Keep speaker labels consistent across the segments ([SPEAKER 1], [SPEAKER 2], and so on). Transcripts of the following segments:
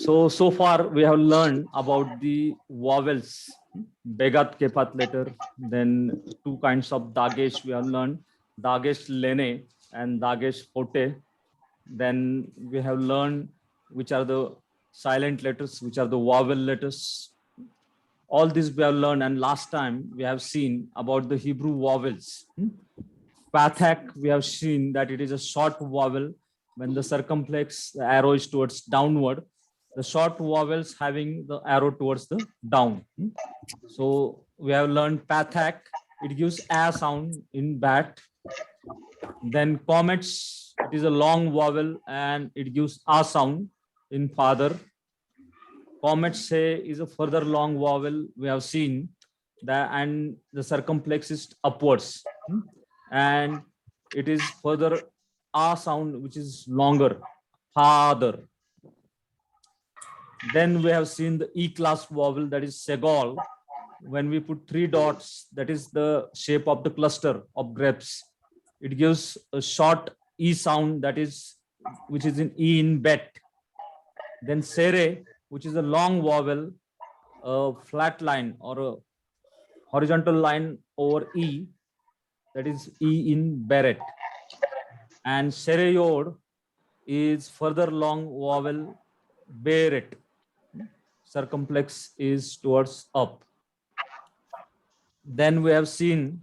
[SPEAKER 1] So far we have learned about the vowels, Begat Kefat letter, then two kinds of Dagesh we have learned, Dagesh Lene and Dagesh Hote. Then we have learned which are the silent letters, which are the vowel letters. All this we have learned, and last time we have seen about the Hebrew vowels. Pathak, we have seen that it is a short vowel when the circumflex the arrow is towards downward. The short vowels having the arrow towards the down. So we have learned Pathak. It gives a sound in bat. Then comets, it is a long vowel and it gives a sound in father. Comets say is a further long vowel. We have seen that, and the circumflex is upwards. And it is further a sound which is longer, father. Then we have seen the E class vowel, that is segol. When we put three dots, that is the shape of the cluster of grapes. It gives a short E sound, that is which is in E in bet. Then sere, which is a long vowel, a flat line or a horizontal line over E, that is E in beret. And sereyod is further long vowel, beret. Circumflex is towards up. Then we have seen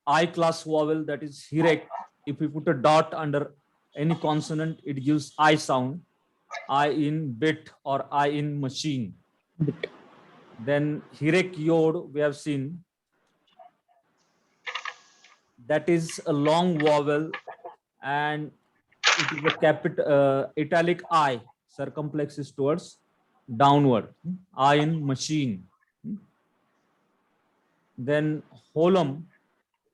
[SPEAKER 1] I class vowel, that is hirek. If we put a dot under any consonant, it gives I sound. I in bit or I in machine. Then hirek yod, we have seen that is a long vowel and it is a capital italic I. Circumflex is towards downward. I in machine. Then holum,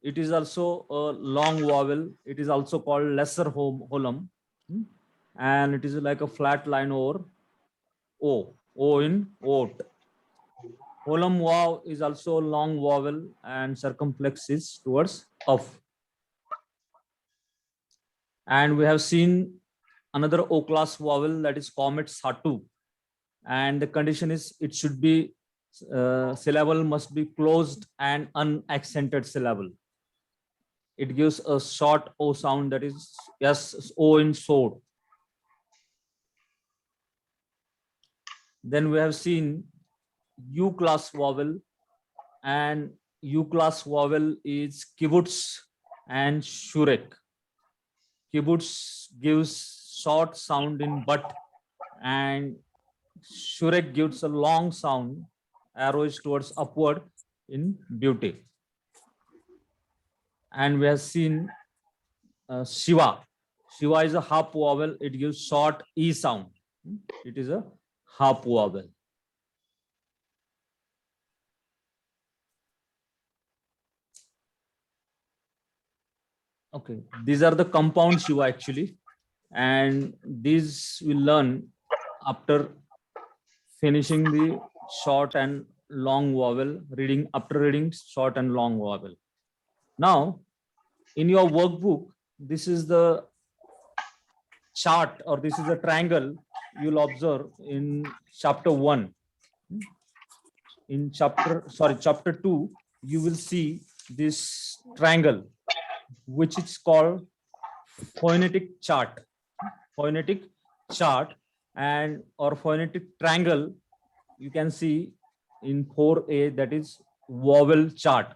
[SPEAKER 1] it is also a long vowel. It is also called lesser holum, and it is like a flat line over O in oat. Holum wow is also a long vowel and circumflex is towards up. And we have seen another O class vowel, that is comet satu, and the condition is it should be syllable must be closed and unaccented syllable. It gives a short O sound, that is yes, O in sword. Then we have seen U class vowel, and U class vowel is kibbutz and shurek. Kibbutz gives short sound in but, and shurek gives a long sound, arrow is towards upward in beauty. And we have seen Shiva. Shiva is a half vowel. It gives short E sound. It is a half vowel. Okay, these are the compound Shiva actually, and these we learn after finishing the short and long vowel reading, after reading short and long vowel. Now, in your workbook, this is the chart, or this is a triangle you'll observe in chapter 1. In chapter 2, you will see this triangle, which is called phonetic chart. Phonetic chart and or phonetic triangle, you can see in 4A, that is vowel chart.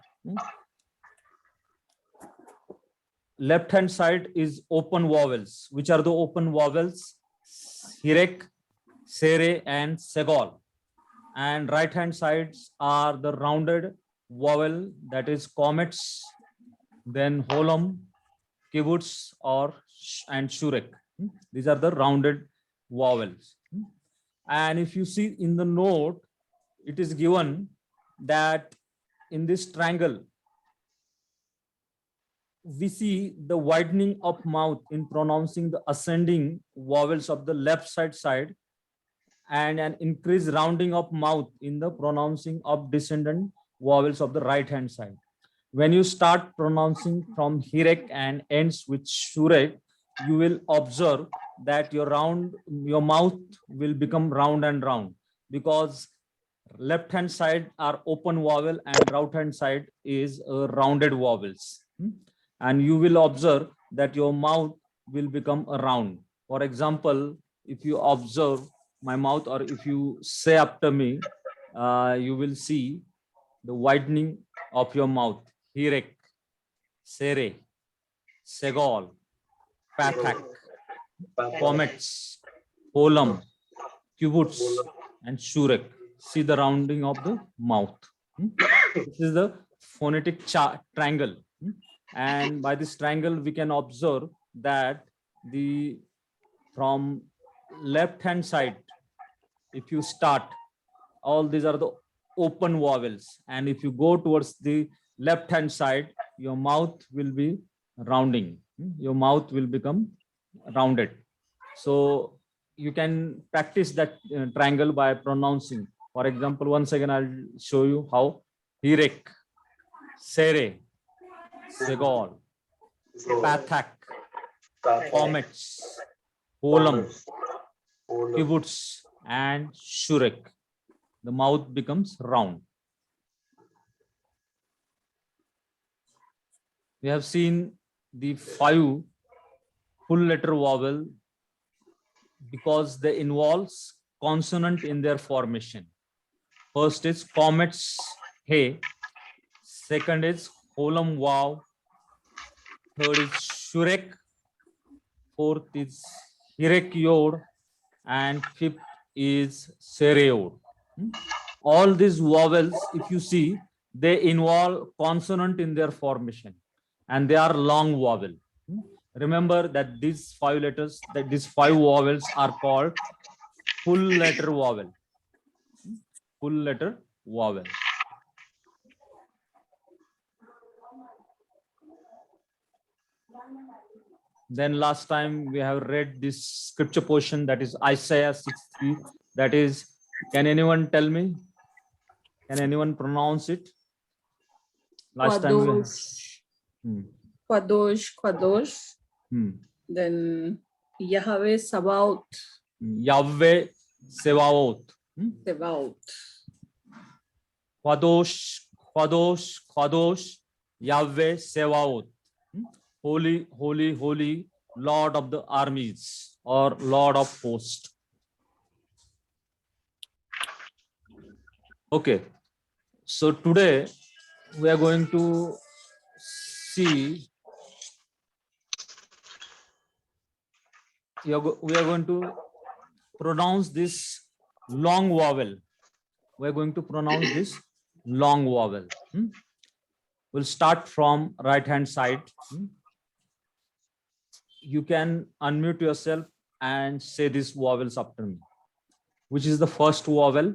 [SPEAKER 1] Left hand side is open vowels. Which are the open vowels? Hirek, sere, and segol. And right hand sides are the rounded vowel, that is comets, then holum, kibbutz, or and shurek. These are the rounded vowels. And if you see in the note, it is given that in this triangle, we see the widening of mouth in pronouncing the ascending vowels of the left side and an increased rounding of mouth in the pronouncing of descendant vowels of the right hand side. When you start pronouncing from hirek and ends with shurek, you will observe that your mouth will become round and round, because left hand side are open vowel and right hand side is rounded vowels. And you will observe that your mouth will become a round. For example, if you observe my mouth, or if you say after me, you will see the widening of your mouth. Hirek, Sere, Segol, Pathak, Comets, Polam, Kibbutz, and Shurek. See the rounding of the mouth. This is the phonetic triangle. And by this triangle, we can observe that from left hand side, if you start, all these are the open vowels. And if you go towards the left hand side, your mouth will be rounding. Your mouth will become rounded. So you can practice that triangle by pronouncing. For example, once again, I'll show you how. Hirek, Sere, Segol, Pathak, Comets, Polam, Kibbutz, and Shurek. The mouth becomes round. We have seen the 5 full letter vowel because they involves consonant in their formation. First is comets, hey. Second is Polam, wow. Third is Shurek. Fourth is Hirek, yod. And fifth is Sereod. All these vowels, if you see, they involve consonant in their formation, and they are long vowel. Remember that these 5 letters, that these 5 vowels are called full letter vowel. Full letter vowel. Then last time we have read this scripture portion, that is Isaiah 63. That is, can anyone tell me? Can anyone pronounce it? Last time.
[SPEAKER 2] Kadosh, Kadosh. Then Yahweh Sabaoth.
[SPEAKER 1] Yahweh Sevaot.
[SPEAKER 2] Sebaoth.
[SPEAKER 1] Kadosh, Kadosh, Kadosh, Yahweh Sevaot. Holy, holy, holy, Lord of the armies, or Lord of hosts. Okay, so today we are going to see, we are going to pronounce this long vowel. We are going to pronounce this long vowel. We'll start from right hand side. You can unmute yourself and say these vowels after me. Which is the first vowel?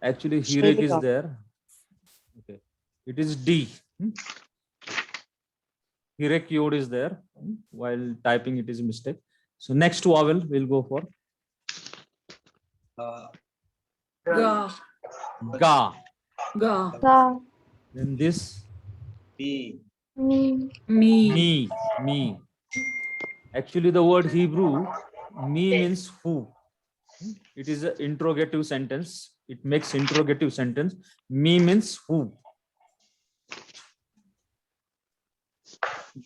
[SPEAKER 1] Actually, Hirek is there. Okay, it is D. Hirek, yod is there. While typing, it is a mistake. So next vowel we'll go for
[SPEAKER 2] Ga.
[SPEAKER 1] Ga.
[SPEAKER 2] Ga.
[SPEAKER 3] Ga.
[SPEAKER 1] Then this
[SPEAKER 3] Me.
[SPEAKER 1] Me. Actually, the word Hebrew me means who. It is an interrogative sentence. It makes interrogative sentence. Me means who.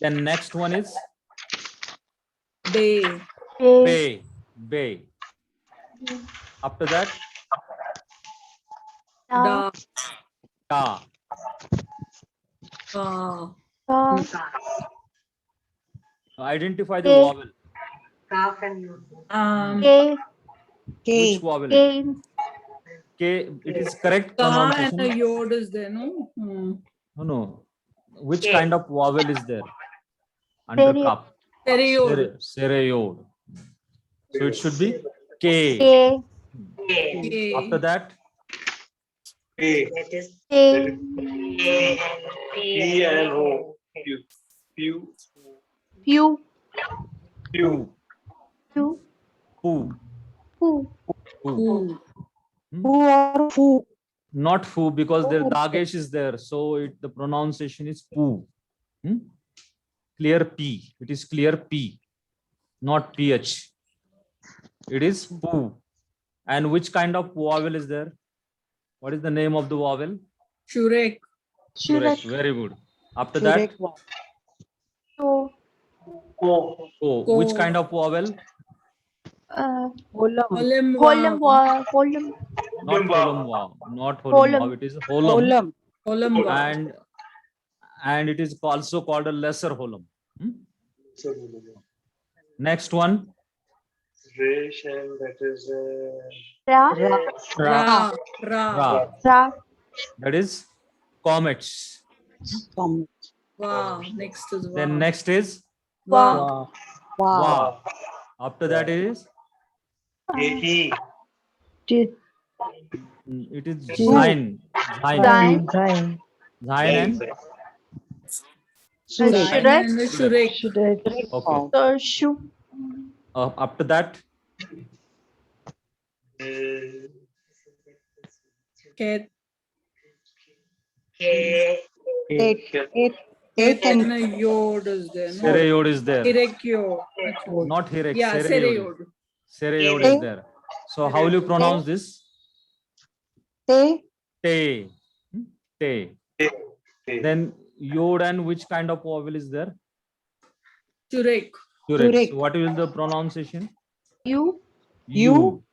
[SPEAKER 1] Then next one is
[SPEAKER 2] Be.
[SPEAKER 1] Be. After that,
[SPEAKER 2] Da.
[SPEAKER 1] Ta. Identify the vowel. Which vowel? K. It is correct
[SPEAKER 2] Ka and
[SPEAKER 1] pronunciation.
[SPEAKER 2] the yod is there, no?
[SPEAKER 1] No. Which kind of vowel is there under cup?
[SPEAKER 2] Sereyod.
[SPEAKER 1] Sereyod. So it should be K. After that,
[SPEAKER 3] P and O.
[SPEAKER 1] Pu. Not Fu, because the Dagesh is there, so the pronunciation is Pu. Hmm? Clear P. It is clear P, not PH. It is poo. And which kind of vowel is there? What is the name of the vowel?
[SPEAKER 2] Shurek.
[SPEAKER 1] Correct. Very good. After that,
[SPEAKER 4] So,
[SPEAKER 3] Ko.
[SPEAKER 1] oh,
[SPEAKER 2] Ko.
[SPEAKER 1] which kind of vowel?
[SPEAKER 2] Holem.
[SPEAKER 4] Holem, Holem,
[SPEAKER 1] Not
[SPEAKER 3] Holem
[SPEAKER 1] holum
[SPEAKER 3] vav.
[SPEAKER 1] vav. Not holum
[SPEAKER 4] Holem.
[SPEAKER 1] vav. It is holum.
[SPEAKER 2] Holem.
[SPEAKER 1] And it is also called a lesser holum. Hmm? Next one.
[SPEAKER 3] Resh, and that is
[SPEAKER 4] Ra,
[SPEAKER 2] Ra.
[SPEAKER 1] Ra.
[SPEAKER 4] Ra,
[SPEAKER 1] That is comets.
[SPEAKER 2] Va. Next is Va.
[SPEAKER 1] Then next is
[SPEAKER 4] Va,
[SPEAKER 1] va. After that is
[SPEAKER 3] He.
[SPEAKER 1] it is Zain.
[SPEAKER 4] Zain,
[SPEAKER 1] Zain and
[SPEAKER 4] Shurek,
[SPEAKER 2] And Shurek.
[SPEAKER 1] okay.
[SPEAKER 4] Shu,
[SPEAKER 1] After that
[SPEAKER 2] Ket.
[SPEAKER 3] Ket.
[SPEAKER 2] And a Yod is there. No?
[SPEAKER 1] Sereyod is there.
[SPEAKER 2] Hirekyo.
[SPEAKER 1] Not Hirek.
[SPEAKER 2] Yeah,
[SPEAKER 1] Sereyod.
[SPEAKER 2] Sereyod.
[SPEAKER 1] Sereyod is there. So how will you pronounce this? Te. Hmm? Te. Then yod and which kind of vowel is there?
[SPEAKER 2] Shurek.
[SPEAKER 1] Correct. So what will the pronunciation?
[SPEAKER 4] U,
[SPEAKER 1] You.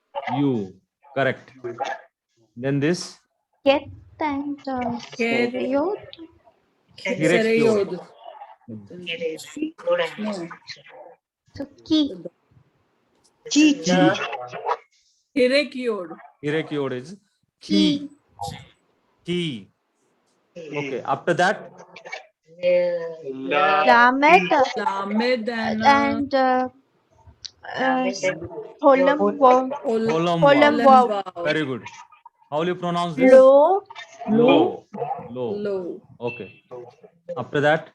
[SPEAKER 1] Correct. Then this
[SPEAKER 4] Ket, and
[SPEAKER 2] Ket.
[SPEAKER 4] Sereyod,
[SPEAKER 2] Sereyod. No.
[SPEAKER 4] so Ki,
[SPEAKER 2] Hirekyod.
[SPEAKER 1] Hirekyod is
[SPEAKER 4] Ki,
[SPEAKER 1] ki. Okay. After that
[SPEAKER 4] Lamed,
[SPEAKER 2] Lamed
[SPEAKER 4] and Holem,
[SPEAKER 1] holum
[SPEAKER 4] Holem,
[SPEAKER 1] vav.
[SPEAKER 4] Vav,
[SPEAKER 1] Very good. How will you pronounce this?
[SPEAKER 4] Lo,
[SPEAKER 1] Low.
[SPEAKER 2] Low.
[SPEAKER 1] Okay. After that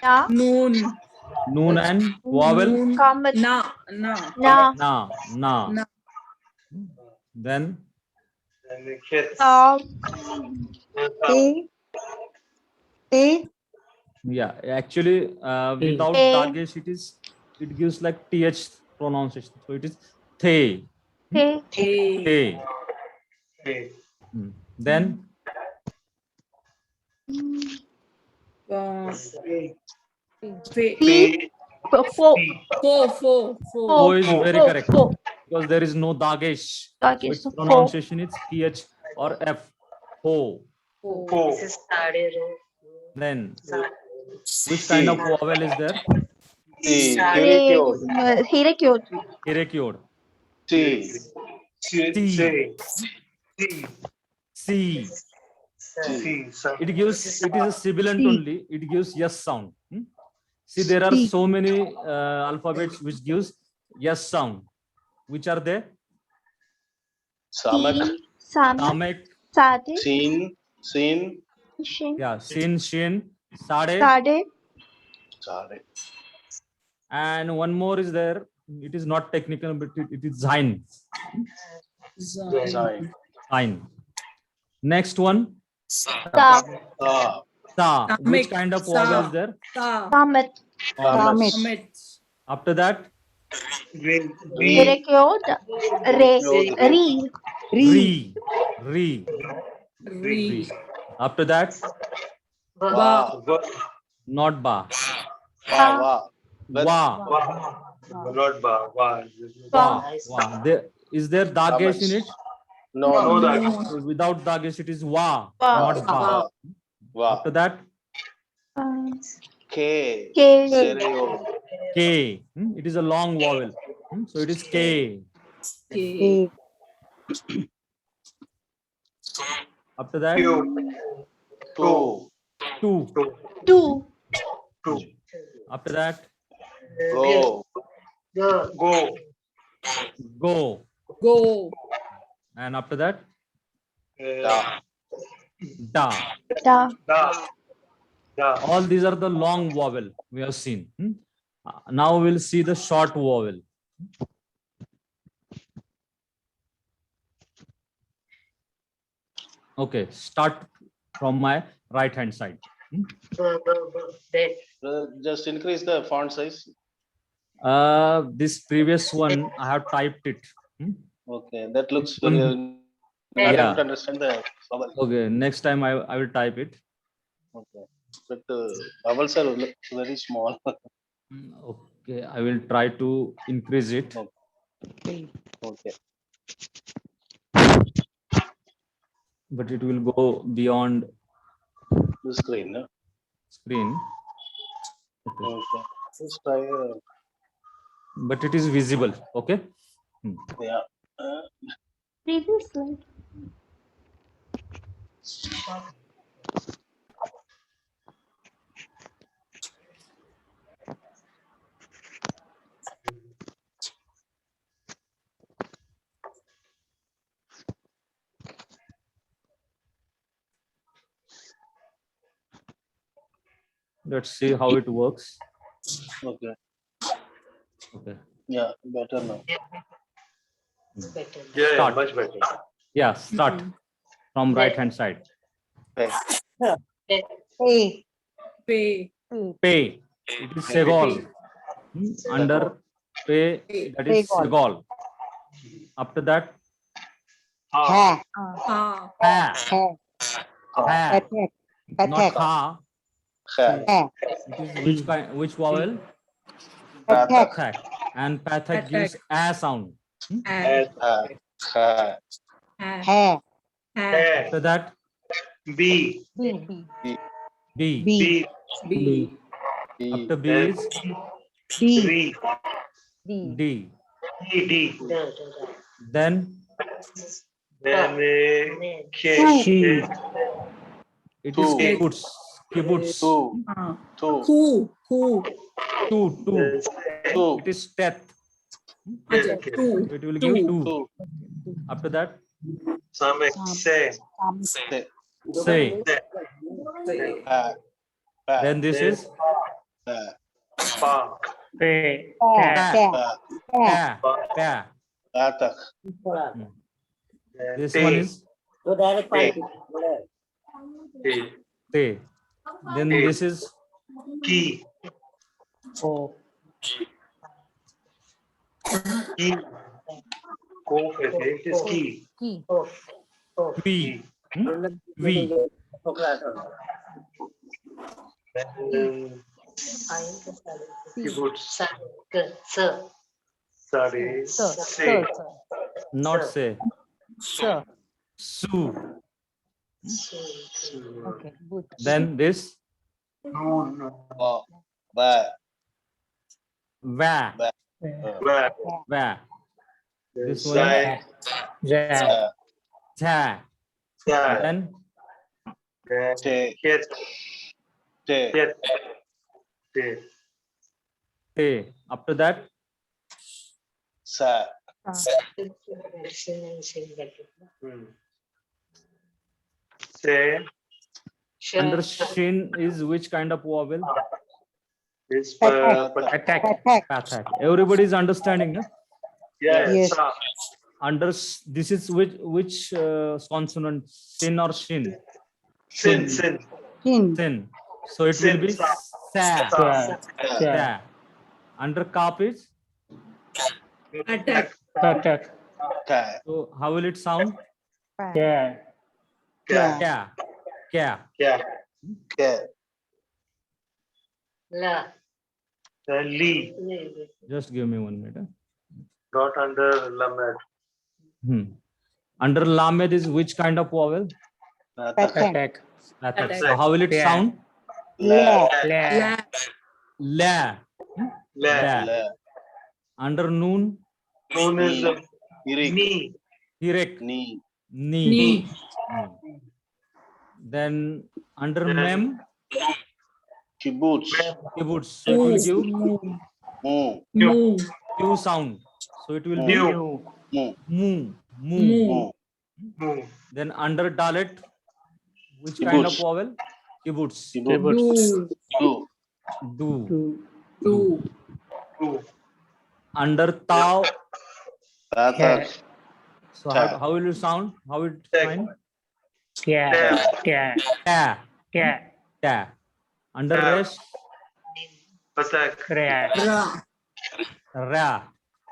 [SPEAKER 4] Na,
[SPEAKER 2] Noon.
[SPEAKER 1] noon and vowel
[SPEAKER 4] Kamat,
[SPEAKER 2] Na.
[SPEAKER 4] Na,
[SPEAKER 1] na. Then
[SPEAKER 4] Ta,
[SPEAKER 1] yeah, actually without
[SPEAKER 4] Te.
[SPEAKER 1] dagesh it gives like th pronunciation. So it is the.
[SPEAKER 4] Te,
[SPEAKER 2] Hey.
[SPEAKER 1] The. Then
[SPEAKER 2] Fe.
[SPEAKER 4] Fo,
[SPEAKER 2] Fo.
[SPEAKER 1] O is very
[SPEAKER 4] Fo,
[SPEAKER 1] correct
[SPEAKER 4] Fo,
[SPEAKER 1] because there is no dagesh.
[SPEAKER 4] Okay,
[SPEAKER 1] Its
[SPEAKER 4] so Fo,
[SPEAKER 1] pronunciation is th or f. Ho. Then which kind of vowel is there?
[SPEAKER 4] Hirekyod,
[SPEAKER 1] Hirekyod. C. It is a sibilant only. It gives yes sound. See, there are so many alphabets which gives yes sound. Which are they?
[SPEAKER 4] Samak,
[SPEAKER 1] Samek.
[SPEAKER 4] Sade,
[SPEAKER 3] Sin.
[SPEAKER 4] Shin,
[SPEAKER 1] Yeah, sin, shin, sade,
[SPEAKER 4] Sade,
[SPEAKER 1] and one more is there. It is not technical, but it is zain. Zain. Next one,
[SPEAKER 4] Ta,
[SPEAKER 1] sa. Which
[SPEAKER 2] Samek.
[SPEAKER 1] kind of
[SPEAKER 2] Sa.
[SPEAKER 1] vowel is there?
[SPEAKER 2] Ta.
[SPEAKER 4] Kamat,
[SPEAKER 2] Amit.
[SPEAKER 1] After that,
[SPEAKER 4] Hirekyod, Re, Ri,
[SPEAKER 1] re. After that,
[SPEAKER 2] Ba.
[SPEAKER 1] not ba.
[SPEAKER 4] Ta,
[SPEAKER 1] Wa.
[SPEAKER 3] Not ba.
[SPEAKER 1] Wa. Is there dagesh in it?
[SPEAKER 3] No, that.
[SPEAKER 1] So without dagesh, it is wa,
[SPEAKER 4] Wa.
[SPEAKER 1] not ba. After that,
[SPEAKER 4] Ke,
[SPEAKER 1] k. It is a long vowel. So it is k.
[SPEAKER 2] K.
[SPEAKER 1] After that,
[SPEAKER 3] Two.
[SPEAKER 1] two.
[SPEAKER 4] Tu,
[SPEAKER 1] After that,
[SPEAKER 3] Go.
[SPEAKER 1] go. And after that, da.
[SPEAKER 4] Da,
[SPEAKER 1] All these are the long vowel we have seen. Now we'll see the short vowel. Okay, start from my right hand side.
[SPEAKER 3] Just increase the font size.
[SPEAKER 1] This previous one, I have typed it.
[SPEAKER 3] Okay, that looks very. I'm not able to understand the vowel.
[SPEAKER 1] Okay, next time I will type it.
[SPEAKER 3] Okay, but vowels are very small.
[SPEAKER 1] Okay, I will try to increase it.
[SPEAKER 3] Okay.
[SPEAKER 1] But it will go beyond
[SPEAKER 3] The screen. No?
[SPEAKER 1] screen. Okay.
[SPEAKER 3] Okay. Let's try.
[SPEAKER 1] But it is visible. Okay.
[SPEAKER 3] Yeah.
[SPEAKER 4] Previous slide.
[SPEAKER 1] Let's see how it works.
[SPEAKER 3] Okay.
[SPEAKER 1] Okay.
[SPEAKER 3] Yeah, better now.
[SPEAKER 5] Yeah,
[SPEAKER 1] Start.
[SPEAKER 5] much better.
[SPEAKER 1] Yeah, start from right hand side.
[SPEAKER 3] Okay.
[SPEAKER 4] Pay.
[SPEAKER 2] Pay.
[SPEAKER 1] Pay. It is Segol. Under pay, that is
[SPEAKER 4] Segol.
[SPEAKER 1] Segol. After that,
[SPEAKER 4] Ha.
[SPEAKER 2] Ha.
[SPEAKER 1] ha.
[SPEAKER 4] Ha.
[SPEAKER 1] Ha.
[SPEAKER 4] Attack.
[SPEAKER 1] Not
[SPEAKER 4] Attack.
[SPEAKER 1] ha.
[SPEAKER 3] Ha.
[SPEAKER 4] Ha.
[SPEAKER 1] It is which kind? Which vowel?
[SPEAKER 4] Attack.
[SPEAKER 1] Pathak. And pathak
[SPEAKER 2] Pathak.
[SPEAKER 1] gives a sound.
[SPEAKER 2] Ha.
[SPEAKER 3] Ha. Ha.
[SPEAKER 2] Ha.
[SPEAKER 4] Ha.
[SPEAKER 2] Ha.
[SPEAKER 1] After that,
[SPEAKER 5] B.
[SPEAKER 4] B.
[SPEAKER 1] B.
[SPEAKER 4] B.
[SPEAKER 2] B.
[SPEAKER 3] B.
[SPEAKER 1] After B is
[SPEAKER 4] D.
[SPEAKER 5] D.
[SPEAKER 1] D.
[SPEAKER 5] D.
[SPEAKER 1] Then
[SPEAKER 5] Then K.
[SPEAKER 1] it is
[SPEAKER 3] Two.
[SPEAKER 1] kibbutz. Kibbutz.
[SPEAKER 3] Two.
[SPEAKER 2] Ha.
[SPEAKER 3] Two.
[SPEAKER 2] Who. Who.
[SPEAKER 1] Two.
[SPEAKER 5] Then
[SPEAKER 3] Two.
[SPEAKER 1] It is teth.
[SPEAKER 2] Acha. Two.
[SPEAKER 1] It will give
[SPEAKER 2] Two.
[SPEAKER 1] two.
[SPEAKER 3] Two.
[SPEAKER 1] After that,
[SPEAKER 5] Samek. Say.
[SPEAKER 3] Say.
[SPEAKER 1] say.
[SPEAKER 3] Ha. Ha.
[SPEAKER 1] Then this
[SPEAKER 5] Then
[SPEAKER 1] is
[SPEAKER 3] Ha.
[SPEAKER 5] Pa.
[SPEAKER 4] Pa.
[SPEAKER 3] Ha.
[SPEAKER 1] pa. Pa.
[SPEAKER 3] Atak.
[SPEAKER 5] Then
[SPEAKER 1] This
[SPEAKER 5] T.
[SPEAKER 1] one is
[SPEAKER 5] T.
[SPEAKER 1] te. Then this is
[SPEAKER 5] Key. Key. Ko कहते हैं, it is key.
[SPEAKER 1] V. V.
[SPEAKER 5] Then kibbutz. Sorry. Say.
[SPEAKER 1] Not say.
[SPEAKER 4] Sir.
[SPEAKER 1] Su.
[SPEAKER 4] Okay. Good.
[SPEAKER 1] Then this
[SPEAKER 3] Ba. Ba.
[SPEAKER 1] va.
[SPEAKER 5] Where?
[SPEAKER 1] Va.
[SPEAKER 5] Then
[SPEAKER 1] This one
[SPEAKER 5] Sai.
[SPEAKER 3] Ha.
[SPEAKER 1] cha.
[SPEAKER 5] Sai.
[SPEAKER 1] Then
[SPEAKER 5] Then
[SPEAKER 3] Te.
[SPEAKER 5] Ket.
[SPEAKER 3] Te.
[SPEAKER 5] Ket. Te.
[SPEAKER 1] te. After that,
[SPEAKER 3] Sa.
[SPEAKER 5] Say.
[SPEAKER 1] under shin is which kind of vowel?
[SPEAKER 5] Is
[SPEAKER 4] Attack. Attack.
[SPEAKER 1] Pathak. Everybody is understanding, no?
[SPEAKER 5] Yes.
[SPEAKER 4] Yes.
[SPEAKER 5] Sa.
[SPEAKER 1] Under this is which consonant? Sin or shin?
[SPEAKER 5] Sin. Sin.
[SPEAKER 4] Hin.
[SPEAKER 1] Sin. So it will be
[SPEAKER 5] Sin.
[SPEAKER 1] sa.
[SPEAKER 5] Sa.
[SPEAKER 1] Sa. Under kap is.
[SPEAKER 2] Attack.
[SPEAKER 3] Ka.
[SPEAKER 1] So how will it sound?
[SPEAKER 4] Pa.
[SPEAKER 5] Kya.
[SPEAKER 1] Kya. Kya.
[SPEAKER 5] Kya.
[SPEAKER 3] Ka.
[SPEAKER 5] Then Lee.
[SPEAKER 1] Just give me 1 minute.
[SPEAKER 5] Not under Lamed.
[SPEAKER 1] Under lamed is which kind of vowel?
[SPEAKER 4] Attack.
[SPEAKER 1] Pathak. So how will it sound?
[SPEAKER 4] La.
[SPEAKER 2] La.
[SPEAKER 1] La.
[SPEAKER 5] La.
[SPEAKER 1] La.
[SPEAKER 3] La.
[SPEAKER 1] Under noon,
[SPEAKER 5] Noon is
[SPEAKER 3] Irik.
[SPEAKER 5] knee.
[SPEAKER 1] hirek.
[SPEAKER 3] Ni.
[SPEAKER 1] Ni.
[SPEAKER 2] Ni.
[SPEAKER 1] Then under
[SPEAKER 5] Then-
[SPEAKER 1] mem,
[SPEAKER 3] Kibbutz.
[SPEAKER 1] kibbutz. So it will give
[SPEAKER 3] Mu.
[SPEAKER 2] Mu.
[SPEAKER 1] Q sound. So it will be
[SPEAKER 5] New.
[SPEAKER 3] Mu.
[SPEAKER 1] mu. Mu.
[SPEAKER 2] Mu.
[SPEAKER 3] Mu.
[SPEAKER 1] Then under dalet, which kind of
[SPEAKER 3] Kibbutz.
[SPEAKER 1] vowel? Kibbutz.
[SPEAKER 3] Kibbutz.
[SPEAKER 2] Du.
[SPEAKER 3] Du.
[SPEAKER 1] Do.
[SPEAKER 2] Du.
[SPEAKER 5] Two.
[SPEAKER 1] Under tau.
[SPEAKER 3] Tatak.
[SPEAKER 1] So how will it sound? How it
[SPEAKER 5] Tek.
[SPEAKER 1] find?
[SPEAKER 5] Tap.
[SPEAKER 1] Ta. Ta. Under rest,
[SPEAKER 5] Attack.
[SPEAKER 2] Ra.
[SPEAKER 1] ra,
[SPEAKER 4] Ra.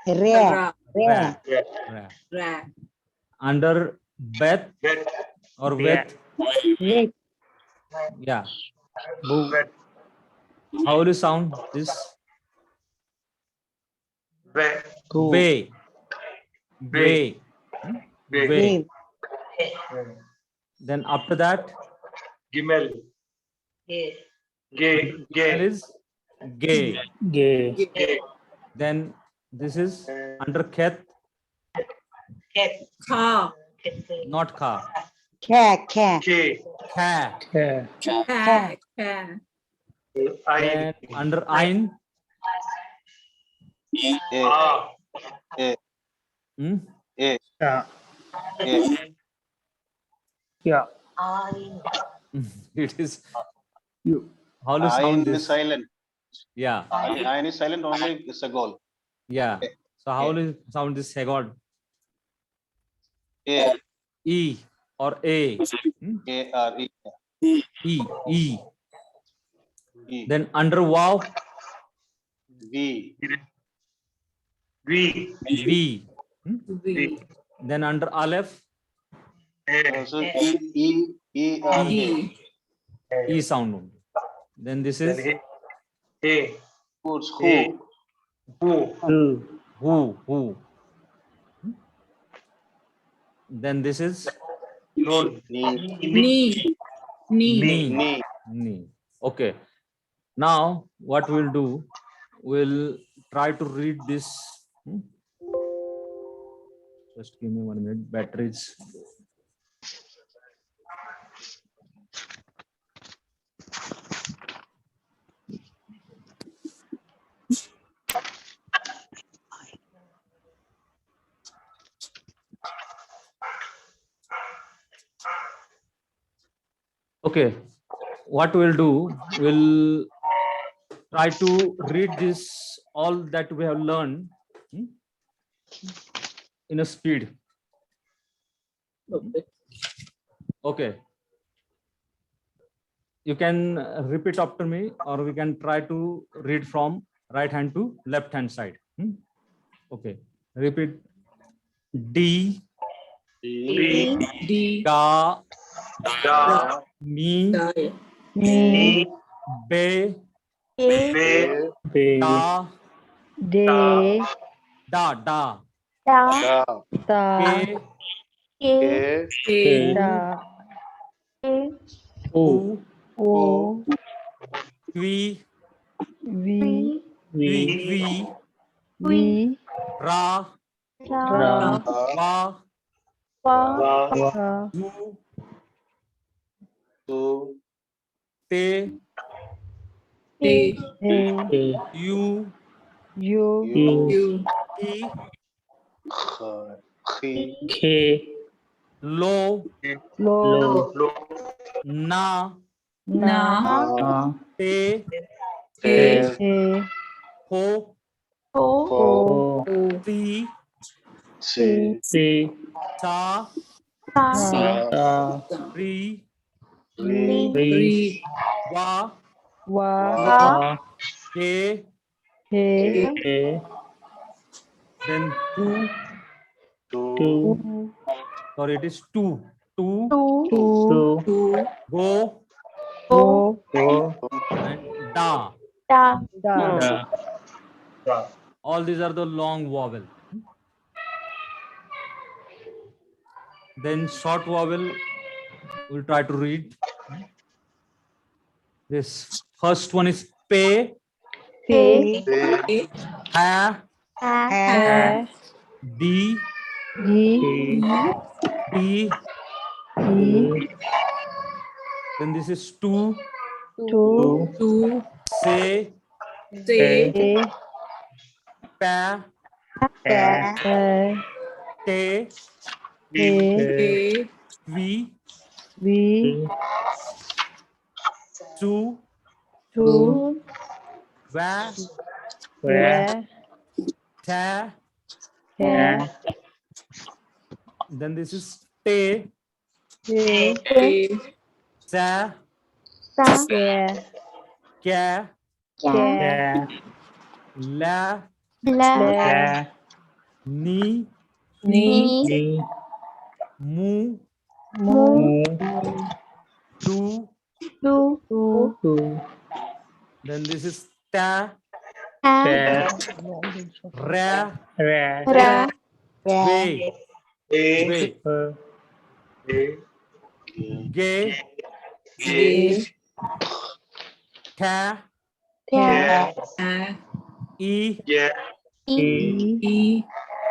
[SPEAKER 1] ra,
[SPEAKER 4] Ra.
[SPEAKER 1] ra.
[SPEAKER 2] Ra.
[SPEAKER 1] Under bet
[SPEAKER 5] Bet.
[SPEAKER 1] or with,
[SPEAKER 4] Lit.
[SPEAKER 1] yeah. How will you sound this?
[SPEAKER 5] Bet.
[SPEAKER 1] Way, way, way.
[SPEAKER 4] Give.
[SPEAKER 1] Then after that,
[SPEAKER 5] Gimel. Gay.
[SPEAKER 1] there
[SPEAKER 5] Gay.
[SPEAKER 1] is gay.
[SPEAKER 5] Gay.
[SPEAKER 1] Then this is under khet,
[SPEAKER 2] Kha.
[SPEAKER 1] not kha,
[SPEAKER 4] Cat. Cat.
[SPEAKER 5] K.
[SPEAKER 1] kha.
[SPEAKER 2] Kha. Kha.
[SPEAKER 5] I.
[SPEAKER 1] Then under ain,
[SPEAKER 3] A,
[SPEAKER 5] Ah.
[SPEAKER 1] hmm?
[SPEAKER 3] A,
[SPEAKER 6] Yeah.
[SPEAKER 3] A.
[SPEAKER 6] Yeah.
[SPEAKER 1] It is how to
[SPEAKER 3] Ayn
[SPEAKER 1] sound
[SPEAKER 3] is
[SPEAKER 1] this?
[SPEAKER 3] silent.
[SPEAKER 1] Yeah,
[SPEAKER 3] Ayn is silent only. It's a goal.
[SPEAKER 1] yeah. So how will you sound this hegod?
[SPEAKER 3] A,
[SPEAKER 1] E or A? Hmm?
[SPEAKER 3] A, R, E,
[SPEAKER 1] E, E.
[SPEAKER 3] E,
[SPEAKER 1] Then under wow,
[SPEAKER 3] V,
[SPEAKER 5] V.
[SPEAKER 1] V. Hmm?
[SPEAKER 2] V.
[SPEAKER 1] Then under aleph,
[SPEAKER 3] so E, E, E, R, E.
[SPEAKER 2] E.
[SPEAKER 1] E sound only. Then this
[SPEAKER 5] Then
[SPEAKER 1] is
[SPEAKER 5] A.
[SPEAKER 3] Who's
[SPEAKER 5] A.
[SPEAKER 3] who?
[SPEAKER 5] Who.
[SPEAKER 1] who. Hmm? Then this is
[SPEAKER 5] Noon.
[SPEAKER 3] Ni,
[SPEAKER 2] Ni. Ni.
[SPEAKER 1] knee.
[SPEAKER 3] Ni.
[SPEAKER 1] Knee. Okay. Now what we'll do, we'll try to read this. Hmm? Just give me 1 minute. Batteries. Okay, what we'll do, we'll try to read this all that we have learned in a speed.
[SPEAKER 2] Okay.
[SPEAKER 1] Okay. You can repeat after me, or we can try to read from right hand to left hand side. Okay. Repeat. D,
[SPEAKER 3] D,
[SPEAKER 2] D.
[SPEAKER 1] ga,
[SPEAKER 5] Da.
[SPEAKER 1] mi,
[SPEAKER 2] Da.
[SPEAKER 4] Me.
[SPEAKER 1] be,
[SPEAKER 5] Be.
[SPEAKER 1] da,
[SPEAKER 4] De.
[SPEAKER 1] da, da,
[SPEAKER 3] Da,
[SPEAKER 4] Da.
[SPEAKER 1] ke,
[SPEAKER 3] K,
[SPEAKER 2] K.
[SPEAKER 4] Da.
[SPEAKER 1] u,
[SPEAKER 4] O.
[SPEAKER 1] vi,
[SPEAKER 4] V.
[SPEAKER 1] vi,
[SPEAKER 4] V.
[SPEAKER 1] ra,
[SPEAKER 4] Ra.
[SPEAKER 1] va,
[SPEAKER 5] Wa.
[SPEAKER 4] Ra.
[SPEAKER 1] u,
[SPEAKER 3] Tu,
[SPEAKER 1] te,
[SPEAKER 2] T.
[SPEAKER 4] A.
[SPEAKER 1] u,
[SPEAKER 4] U.
[SPEAKER 2] U.
[SPEAKER 1] i,
[SPEAKER 3] Khi,
[SPEAKER 1] lo,
[SPEAKER 4] Lo.
[SPEAKER 5] Lo.
[SPEAKER 1] na,
[SPEAKER 2] Na.
[SPEAKER 1] te,
[SPEAKER 3] Te,
[SPEAKER 4] A.
[SPEAKER 1] ho,
[SPEAKER 3] Ko,
[SPEAKER 2] O.
[SPEAKER 1] ti,
[SPEAKER 3] Si,
[SPEAKER 1] sa,
[SPEAKER 3] Sa,
[SPEAKER 1] ri,
[SPEAKER 3] Ri,
[SPEAKER 2] Three.
[SPEAKER 1] wa,
[SPEAKER 4] Wa.
[SPEAKER 1] ke,
[SPEAKER 4] He.
[SPEAKER 1] then tu,
[SPEAKER 3] Tu,
[SPEAKER 1] sorry, it is two,
[SPEAKER 4] Two.
[SPEAKER 2] Two.
[SPEAKER 1] go,
[SPEAKER 4] Go.
[SPEAKER 1] and da.
[SPEAKER 4] Da.
[SPEAKER 5] Da.
[SPEAKER 1] All these are the long vowel. Then short vowel, we'll try to read. This first one is pe,
[SPEAKER 4] P.
[SPEAKER 3] Te,
[SPEAKER 1] ha,
[SPEAKER 4] A.
[SPEAKER 1] d,
[SPEAKER 4] D.
[SPEAKER 1] d.
[SPEAKER 4] E.
[SPEAKER 1] Then this is two,
[SPEAKER 4] Two.
[SPEAKER 2] Two.
[SPEAKER 1] se,
[SPEAKER 2] Say.
[SPEAKER 4] A.
[SPEAKER 1] pa,
[SPEAKER 4] A.
[SPEAKER 1] te,
[SPEAKER 2] A.
[SPEAKER 1] vi,
[SPEAKER 4] V.
[SPEAKER 1] su,
[SPEAKER 4] Two.
[SPEAKER 1] va,
[SPEAKER 4] Where.
[SPEAKER 1] ta.
[SPEAKER 4] Here.
[SPEAKER 1] Then this is te,
[SPEAKER 4] T.
[SPEAKER 2] A.
[SPEAKER 1] sa,
[SPEAKER 4] Where.
[SPEAKER 1] Ka,
[SPEAKER 4] Ka,
[SPEAKER 1] La,
[SPEAKER 4] La,
[SPEAKER 1] Ni,
[SPEAKER 2] Ni,
[SPEAKER 6] Ni,
[SPEAKER 1] Mu,
[SPEAKER 4] Mu,
[SPEAKER 1] Tu.
[SPEAKER 4] Tu,
[SPEAKER 1] Then this is Ta,
[SPEAKER 6] Ta,
[SPEAKER 1] Ra,
[SPEAKER 6] Ra,
[SPEAKER 1] Ve,
[SPEAKER 5] A,
[SPEAKER 1] Ve,
[SPEAKER 5] A,
[SPEAKER 1] Ge,
[SPEAKER 2] Ge,
[SPEAKER 1] Ka,
[SPEAKER 5] Ka,
[SPEAKER 2] A,
[SPEAKER 1] E,
[SPEAKER 5] Ya,
[SPEAKER 6] E,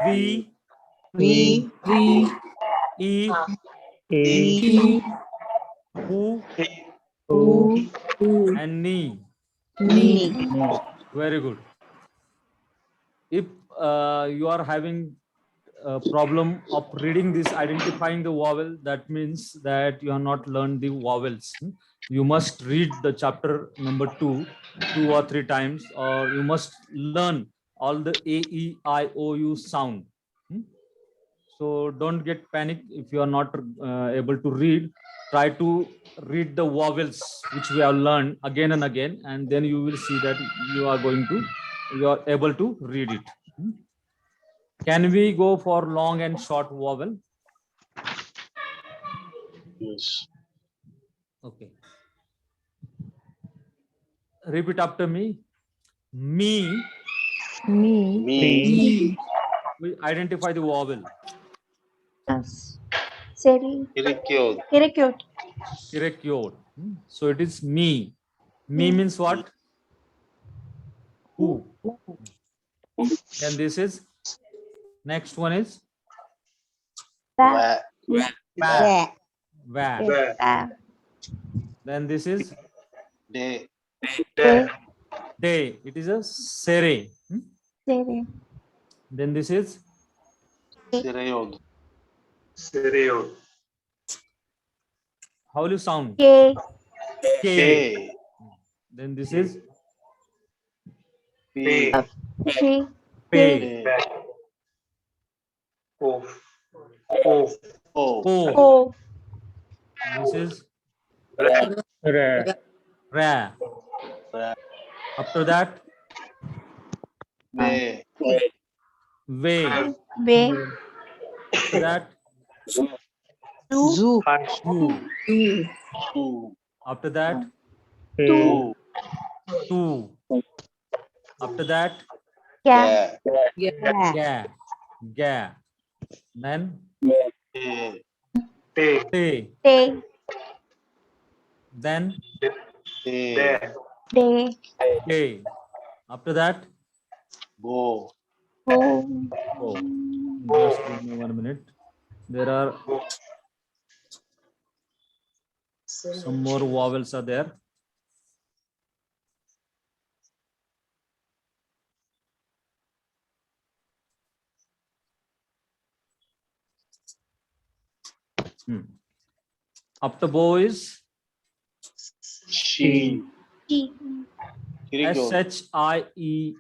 [SPEAKER 2] E,
[SPEAKER 1] V,
[SPEAKER 2] V,
[SPEAKER 1] E,
[SPEAKER 6] E,
[SPEAKER 2] E,
[SPEAKER 1] Hu,
[SPEAKER 6] U,
[SPEAKER 2] U,
[SPEAKER 1] and Ni.
[SPEAKER 2] Ni.
[SPEAKER 1] Very good. If you are having a problem of reading this, identifying the vowel, that means that you have not learned the vowels. You must read the chapter number 2 or 3 times, or you must learn all the A, E, I, O, U sound. So don't get panic if you are not able to read. Try to read the vowels which we have learned again and again, and then you will see that you are able to read it. Can we go for long and short vowel?
[SPEAKER 3] Yes.
[SPEAKER 1] Okay. Repeat after me. Me.
[SPEAKER 4] Me,
[SPEAKER 3] Me.
[SPEAKER 1] We identify the vowel.
[SPEAKER 3] Irikyo.
[SPEAKER 1] Irrequiod. So it is me. Me means what? Who. And this is, next one is
[SPEAKER 3] Wa.
[SPEAKER 1] Wa. Wa.
[SPEAKER 5] Ba,
[SPEAKER 1] Then this is
[SPEAKER 3] De.
[SPEAKER 5] Da,
[SPEAKER 1] day. It is a sere. Then this is
[SPEAKER 3] Sirayod.
[SPEAKER 5] Stereo,
[SPEAKER 1] how will you sound?
[SPEAKER 3] K.
[SPEAKER 1] K. Then this is
[SPEAKER 3] P.
[SPEAKER 1] pay.
[SPEAKER 3] P.
[SPEAKER 5] Ba, O, O,
[SPEAKER 3] O.
[SPEAKER 1] Po. This is
[SPEAKER 6] Ra,
[SPEAKER 1] ra.
[SPEAKER 3] Ra.
[SPEAKER 1] After that,
[SPEAKER 3] Ve.
[SPEAKER 1] way. After that,
[SPEAKER 4] Zoo,
[SPEAKER 1] you.
[SPEAKER 2] U,
[SPEAKER 3] Tu.
[SPEAKER 1] After that,
[SPEAKER 3] Tu.
[SPEAKER 1] two. After that,
[SPEAKER 3] Ga.
[SPEAKER 1] ga. Ga. Then
[SPEAKER 3] Te.
[SPEAKER 5] Te,
[SPEAKER 1] te. Then
[SPEAKER 3] Te.
[SPEAKER 5] Da,
[SPEAKER 1] K. After that,
[SPEAKER 3] Go.
[SPEAKER 1] oh, just give me 1 minute. There are some more vowels are there. After boys,
[SPEAKER 3] She. Irikyo.
[SPEAKER 1] SHIE.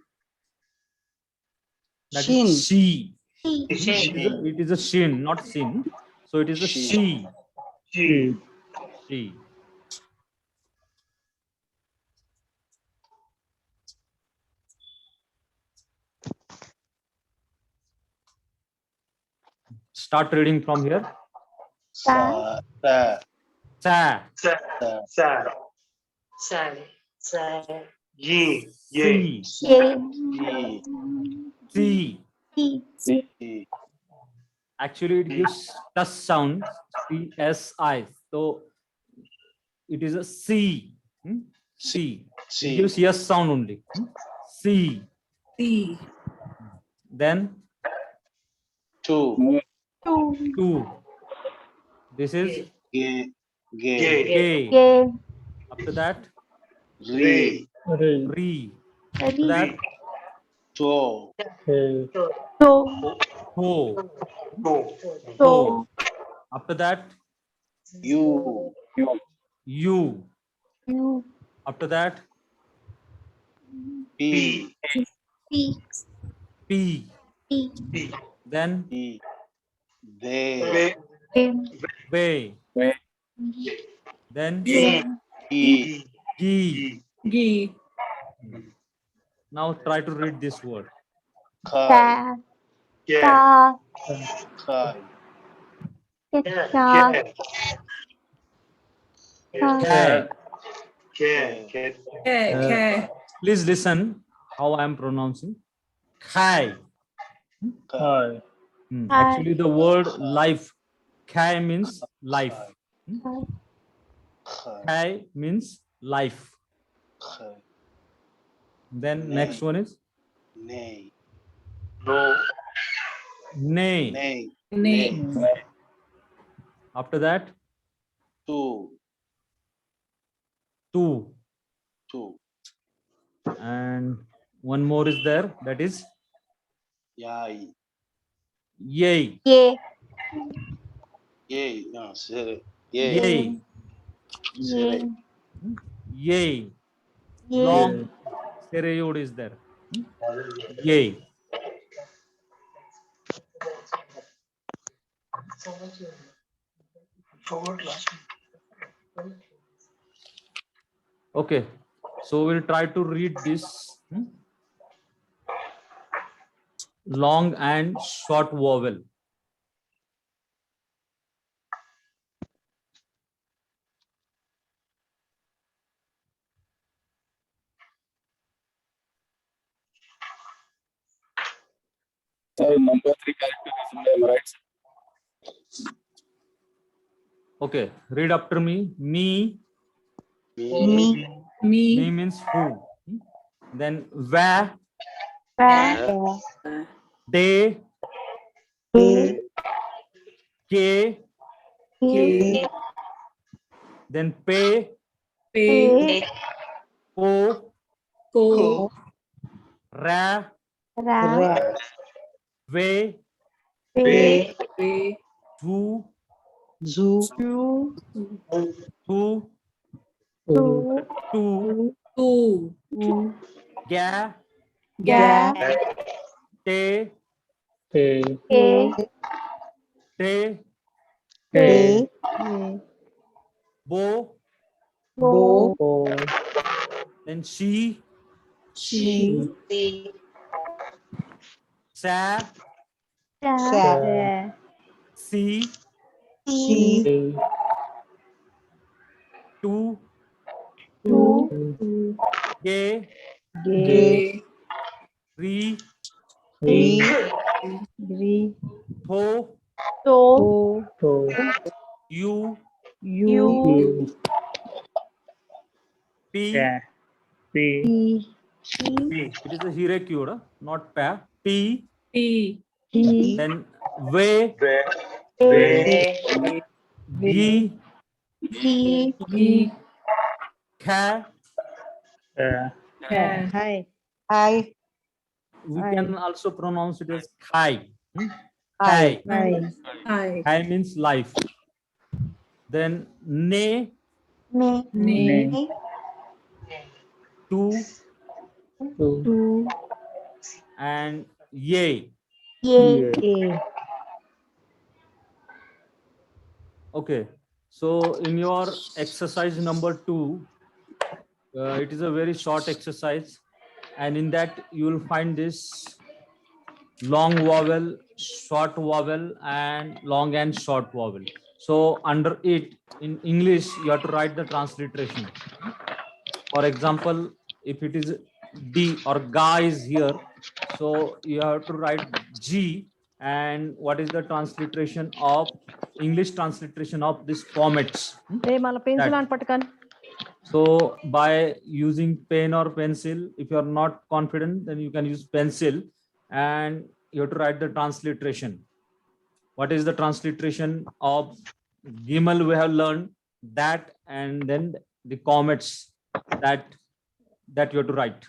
[SPEAKER 1] That
[SPEAKER 4] Shin.
[SPEAKER 1] is she.
[SPEAKER 5] She,
[SPEAKER 1] It is a shin, not sin. So it is a she.
[SPEAKER 5] She,
[SPEAKER 1] She. Start reading from here.
[SPEAKER 3] Sa. Sa.
[SPEAKER 1] Sa.
[SPEAKER 5] Sa, Sa, Ye, Ye,
[SPEAKER 1] Si.
[SPEAKER 3] Ji.
[SPEAKER 1] Si.
[SPEAKER 3] Ji.
[SPEAKER 1] Actually, it gives tush sound. CSI. So it is a C. C. It
[SPEAKER 3] Si.
[SPEAKER 1] gives yes sound only. C.
[SPEAKER 2] C,
[SPEAKER 1] Then
[SPEAKER 3] Tu.
[SPEAKER 1] two. This is
[SPEAKER 3] Ge. Ge.
[SPEAKER 5] Ge,
[SPEAKER 1] K. After that,
[SPEAKER 3] Re.
[SPEAKER 1] re. After that,
[SPEAKER 3] To.
[SPEAKER 1] ho.
[SPEAKER 5] Go,
[SPEAKER 1] Ho. After that,
[SPEAKER 3] You.
[SPEAKER 1] you. After that,
[SPEAKER 3] P.
[SPEAKER 1] P.
[SPEAKER 5] P,
[SPEAKER 1] Then
[SPEAKER 3] P. They.
[SPEAKER 5] Be,
[SPEAKER 1] bay. Then
[SPEAKER 5] E,
[SPEAKER 3] E.
[SPEAKER 1] G.
[SPEAKER 2] Gi.
[SPEAKER 1] Now try to read this word.
[SPEAKER 3] Kai.
[SPEAKER 4] Ka.
[SPEAKER 3] Kai.
[SPEAKER 4] Ka.
[SPEAKER 1] Kai.
[SPEAKER 3] Kai.
[SPEAKER 2] Ke.
[SPEAKER 1] Please listen how I am pronouncing. Kai.
[SPEAKER 3] Kai.
[SPEAKER 1] Actually, the word life. Kai means life.
[SPEAKER 3] Kai.
[SPEAKER 1] Kai means life.
[SPEAKER 3] Kai.
[SPEAKER 1] Then
[SPEAKER 3] Nay.
[SPEAKER 1] next one is
[SPEAKER 3] Nay.
[SPEAKER 5] No.
[SPEAKER 1] nay.
[SPEAKER 3] Nay.
[SPEAKER 2] Ni.
[SPEAKER 1] After that,
[SPEAKER 3] Two.
[SPEAKER 1] two.
[SPEAKER 3] Two.
[SPEAKER 1] And one more is there. That is
[SPEAKER 3] Yai.
[SPEAKER 1] yay.
[SPEAKER 4] Ye.
[SPEAKER 3] Yay. No, sir. Yay.
[SPEAKER 1] Yay.
[SPEAKER 4] Ye.
[SPEAKER 1] Yay.
[SPEAKER 4] Ye.
[SPEAKER 1] Long stereod is there. Yay. Okay. So we'll try to read this long and short vowel.
[SPEAKER 5] Number 3 character is in the right.
[SPEAKER 1] Okay. Read after me. Me.
[SPEAKER 3] Me.
[SPEAKER 1] Me
[SPEAKER 2] Me.
[SPEAKER 1] means who. Then where.
[SPEAKER 4] Ra.
[SPEAKER 1] They.
[SPEAKER 4] Ye.
[SPEAKER 1] Ke.
[SPEAKER 2] Ke.
[SPEAKER 1] Then pay.
[SPEAKER 2] Pe.
[SPEAKER 1] Po.
[SPEAKER 2] Ko.
[SPEAKER 1] Ra.
[SPEAKER 4] Ra.
[SPEAKER 1] Ve.
[SPEAKER 4] Pe.
[SPEAKER 2] Pe.
[SPEAKER 1] Thu.
[SPEAKER 4] Zu.
[SPEAKER 1] Thu.
[SPEAKER 4] Tu.
[SPEAKER 1] Tu.
[SPEAKER 2] Tu.
[SPEAKER 1] Ga.
[SPEAKER 2] Ga.
[SPEAKER 1] Te.
[SPEAKER 4] Ke.
[SPEAKER 1] Te.
[SPEAKER 4] Te.
[SPEAKER 1] Bo.
[SPEAKER 2] Bo.
[SPEAKER 1] Then she.
[SPEAKER 2] She.
[SPEAKER 1] Sa.
[SPEAKER 4] Sa.
[SPEAKER 1] Si.
[SPEAKER 2] She.
[SPEAKER 1] Tu.
[SPEAKER 2] Tu.
[SPEAKER 1] Ge.
[SPEAKER 2] Ge.
[SPEAKER 1] Ri.
[SPEAKER 4] Ri.
[SPEAKER 1] Tho.
[SPEAKER 4] To.
[SPEAKER 1] You.
[SPEAKER 4] You.
[SPEAKER 1] P.
[SPEAKER 4] Pi.
[SPEAKER 1] It is a hirekyura, not pa. P.
[SPEAKER 2] P.
[SPEAKER 1] Then ve. Gi.
[SPEAKER 4] Gi.
[SPEAKER 2] Gi.
[SPEAKER 1] Kha.
[SPEAKER 2] Ka.
[SPEAKER 4] Hai.
[SPEAKER 1] We can also pronounce it as khai. Khai.
[SPEAKER 2] Hai.
[SPEAKER 1] Khai means life. Then ne.
[SPEAKER 4] Ne.
[SPEAKER 2] Ne.
[SPEAKER 1] Tu.
[SPEAKER 4] Tu.
[SPEAKER 1] And ye.
[SPEAKER 4] Ye.
[SPEAKER 1] Okay. So in your exercise number 2, it is a very short exercise, and in that you will find this long vowel, short vowel, and long and short vowel. So under it, in English, you have to write the transliteration. For example, if it is D or ga is here, so you have to write G, and what is the transliteration of English transliteration of this formats.
[SPEAKER 7] मला pencil
[SPEAKER 1] That.
[SPEAKER 7] आण पटकन.
[SPEAKER 1] So by using pen or pencil, if you are not confident, then you can use pencil, and you have to write the transliteration. What is the transliteration of Gimal? We have learned that, and then the comets that you have to write.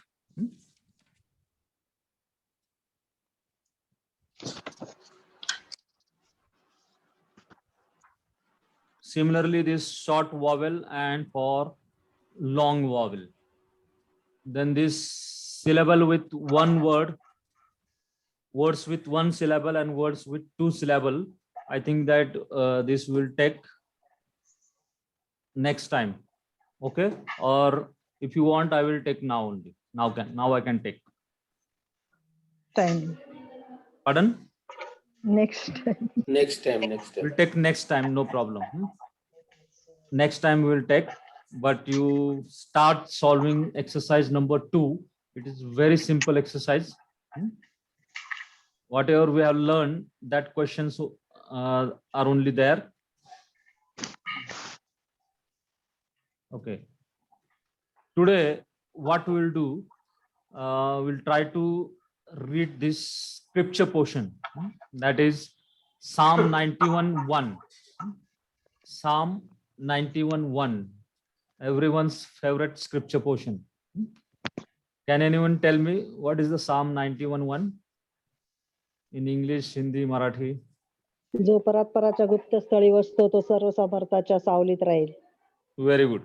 [SPEAKER 1] Similarly, this short vowel and for long vowel. Then this syllable with one word, words with one syllable and words with two syllable. I think that this will take next time. Okay. Or If you want, I will take now only. Now I can take.
[SPEAKER 2] Time.
[SPEAKER 1] Pardon?
[SPEAKER 2] Next time.
[SPEAKER 6] Next time.
[SPEAKER 1] We'll take next time, no problem. Next time we will take, but you start solving exercise number 2. It is very simple exercise. Whatever we have learned, that questions are only there. Okay. Today, what we will do, we'll try to read this scripture portion. That is Psalm 91:1. Psalm 91:1. Everyone's favorite scripture portion. Can anyone tell me what is the Psalm 91:1? In English, Hindi, Marathi.
[SPEAKER 2] जो परस्पराच्या गुप्त स्थळी बसतो तो सर्व समर्थाच्या सावलीत राहील.
[SPEAKER 1] Very good.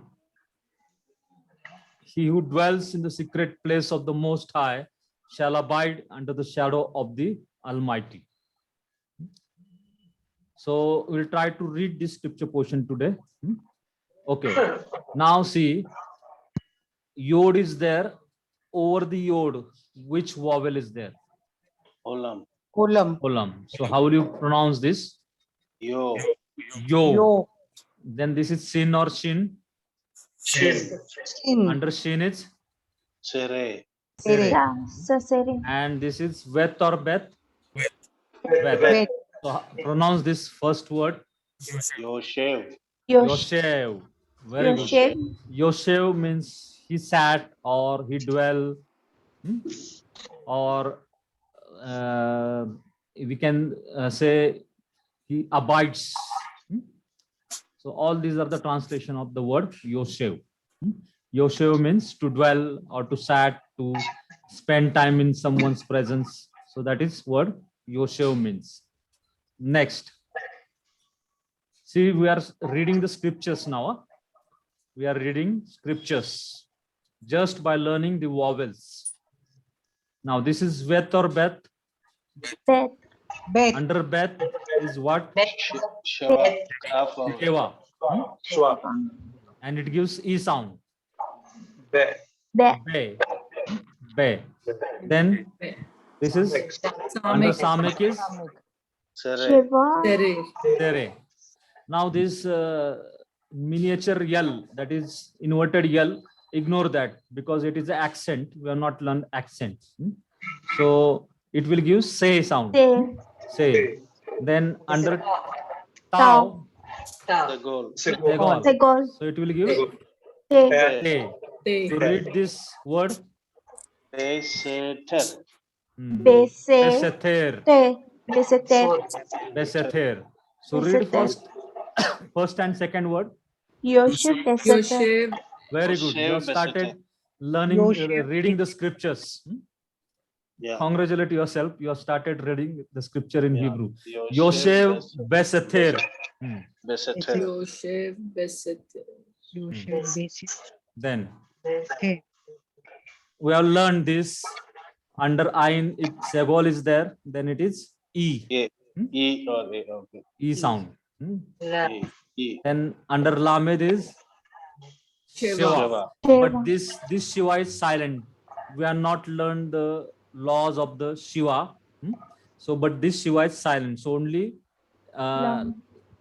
[SPEAKER 1] He who dwells in the secret place of the Most High shall abide under the shadow of the Almighty. So we'll try to read this scripture portion today. Okay. Now see, yod is there. Over the yod, which vowel is there?
[SPEAKER 3] Olam.
[SPEAKER 4] Olam.
[SPEAKER 1] Olam. So how will you pronounce this?
[SPEAKER 3] Yo.
[SPEAKER 1] Yo.
[SPEAKER 4] Yo.
[SPEAKER 1] Then this is sin or shin.
[SPEAKER 5] Shin.
[SPEAKER 4] Sin.
[SPEAKER 1] Under shin is,
[SPEAKER 3] Sere.
[SPEAKER 4] Sere.
[SPEAKER 1] and this is vet or bet. Bet.
[SPEAKER 4] Bet.
[SPEAKER 1] So pronounce this first word.
[SPEAKER 3] Yoshev.
[SPEAKER 1] Yoshev. Very good. Yoshev means he sat or he dwell, or we can say he abides. So all these are the translation of the word Yoshev. Yoshev means to dwell or to sat, to spend time in someone's presence. So that is word Yoshev means. Next. See, we are reading the scriptures now. We are reading scriptures just by learning the vowels. Now this is vet or bet.
[SPEAKER 4] Bet.
[SPEAKER 1] Under bet is what?
[SPEAKER 3] Shava. Kaf.
[SPEAKER 1] Sheva.
[SPEAKER 5] Swa.
[SPEAKER 1] And it gives E sound.
[SPEAKER 5] Be.
[SPEAKER 1] Be. Be. Then this is under Samek is
[SPEAKER 3] Sere.
[SPEAKER 1] Tere. Now this miniature yell, that is inverted yell, ignore that because it is an accent. We have not learned accent. So it will give say sound. Say. Then under tau,
[SPEAKER 3] Segol.
[SPEAKER 1] tegol. So it will give say. To read this word,
[SPEAKER 3] Beseter.
[SPEAKER 1] besether. Besether. So read first and second word.
[SPEAKER 2] Yoshev.
[SPEAKER 1] Very good. You have started learning, reading the scriptures.
[SPEAKER 3] Yeah.
[SPEAKER 1] Congratulate yourself. You have started reading the scripture in
[SPEAKER 3] Yeah.
[SPEAKER 1] Hebrew. Yoshev Besether.
[SPEAKER 3] Beseter.
[SPEAKER 2] Yoshev Beseter.
[SPEAKER 1] Then we have learned this. Under Ain, if Segol is there, then it is E.
[SPEAKER 3] E or A. Okay.
[SPEAKER 1] E sound.
[SPEAKER 3] E. E.
[SPEAKER 1] Then under Lamed is Shiva.
[SPEAKER 3] Shava.
[SPEAKER 1] But this Shiva is silent. We have not learned the laws of the Shiva. So, but this Shiva is silent. So only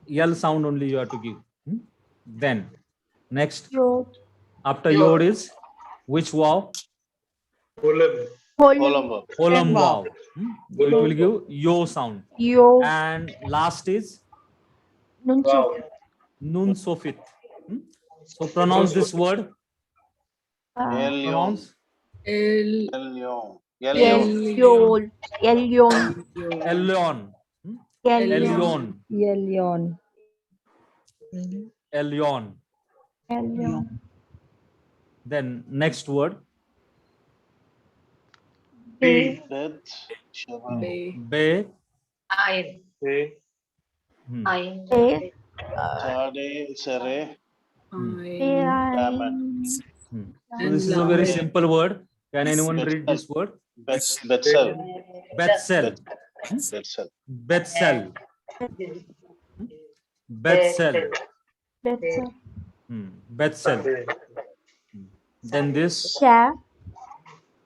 [SPEAKER 1] Yell sound only you have to give. Then next, after Yod is which wow?
[SPEAKER 5] Olam.
[SPEAKER 3] Olam.
[SPEAKER 1] Olam wow. It will give Yo sound. And last is
[SPEAKER 5] Wow.
[SPEAKER 1] Nun Sofit. So pronounce this word.
[SPEAKER 3] Elyon.
[SPEAKER 1] Pronounce
[SPEAKER 3] Elyon.
[SPEAKER 4] Elyon.
[SPEAKER 1] Elyon.
[SPEAKER 4] Elyon.
[SPEAKER 1] Elyon.
[SPEAKER 2] Elyon.
[SPEAKER 1] Elyon. Then next word.
[SPEAKER 5] Be.
[SPEAKER 3] Bet. Shava.
[SPEAKER 1] Be.
[SPEAKER 5] Be.
[SPEAKER 3] Sade. Sere.
[SPEAKER 1] So this is a very simple word. Can anyone read this word?
[SPEAKER 3] Betsel.
[SPEAKER 1] Bethsel.
[SPEAKER 3] Betsel.
[SPEAKER 1] Bethsel. Bethsel. Bethsel. Then this.
[SPEAKER 4] Sha.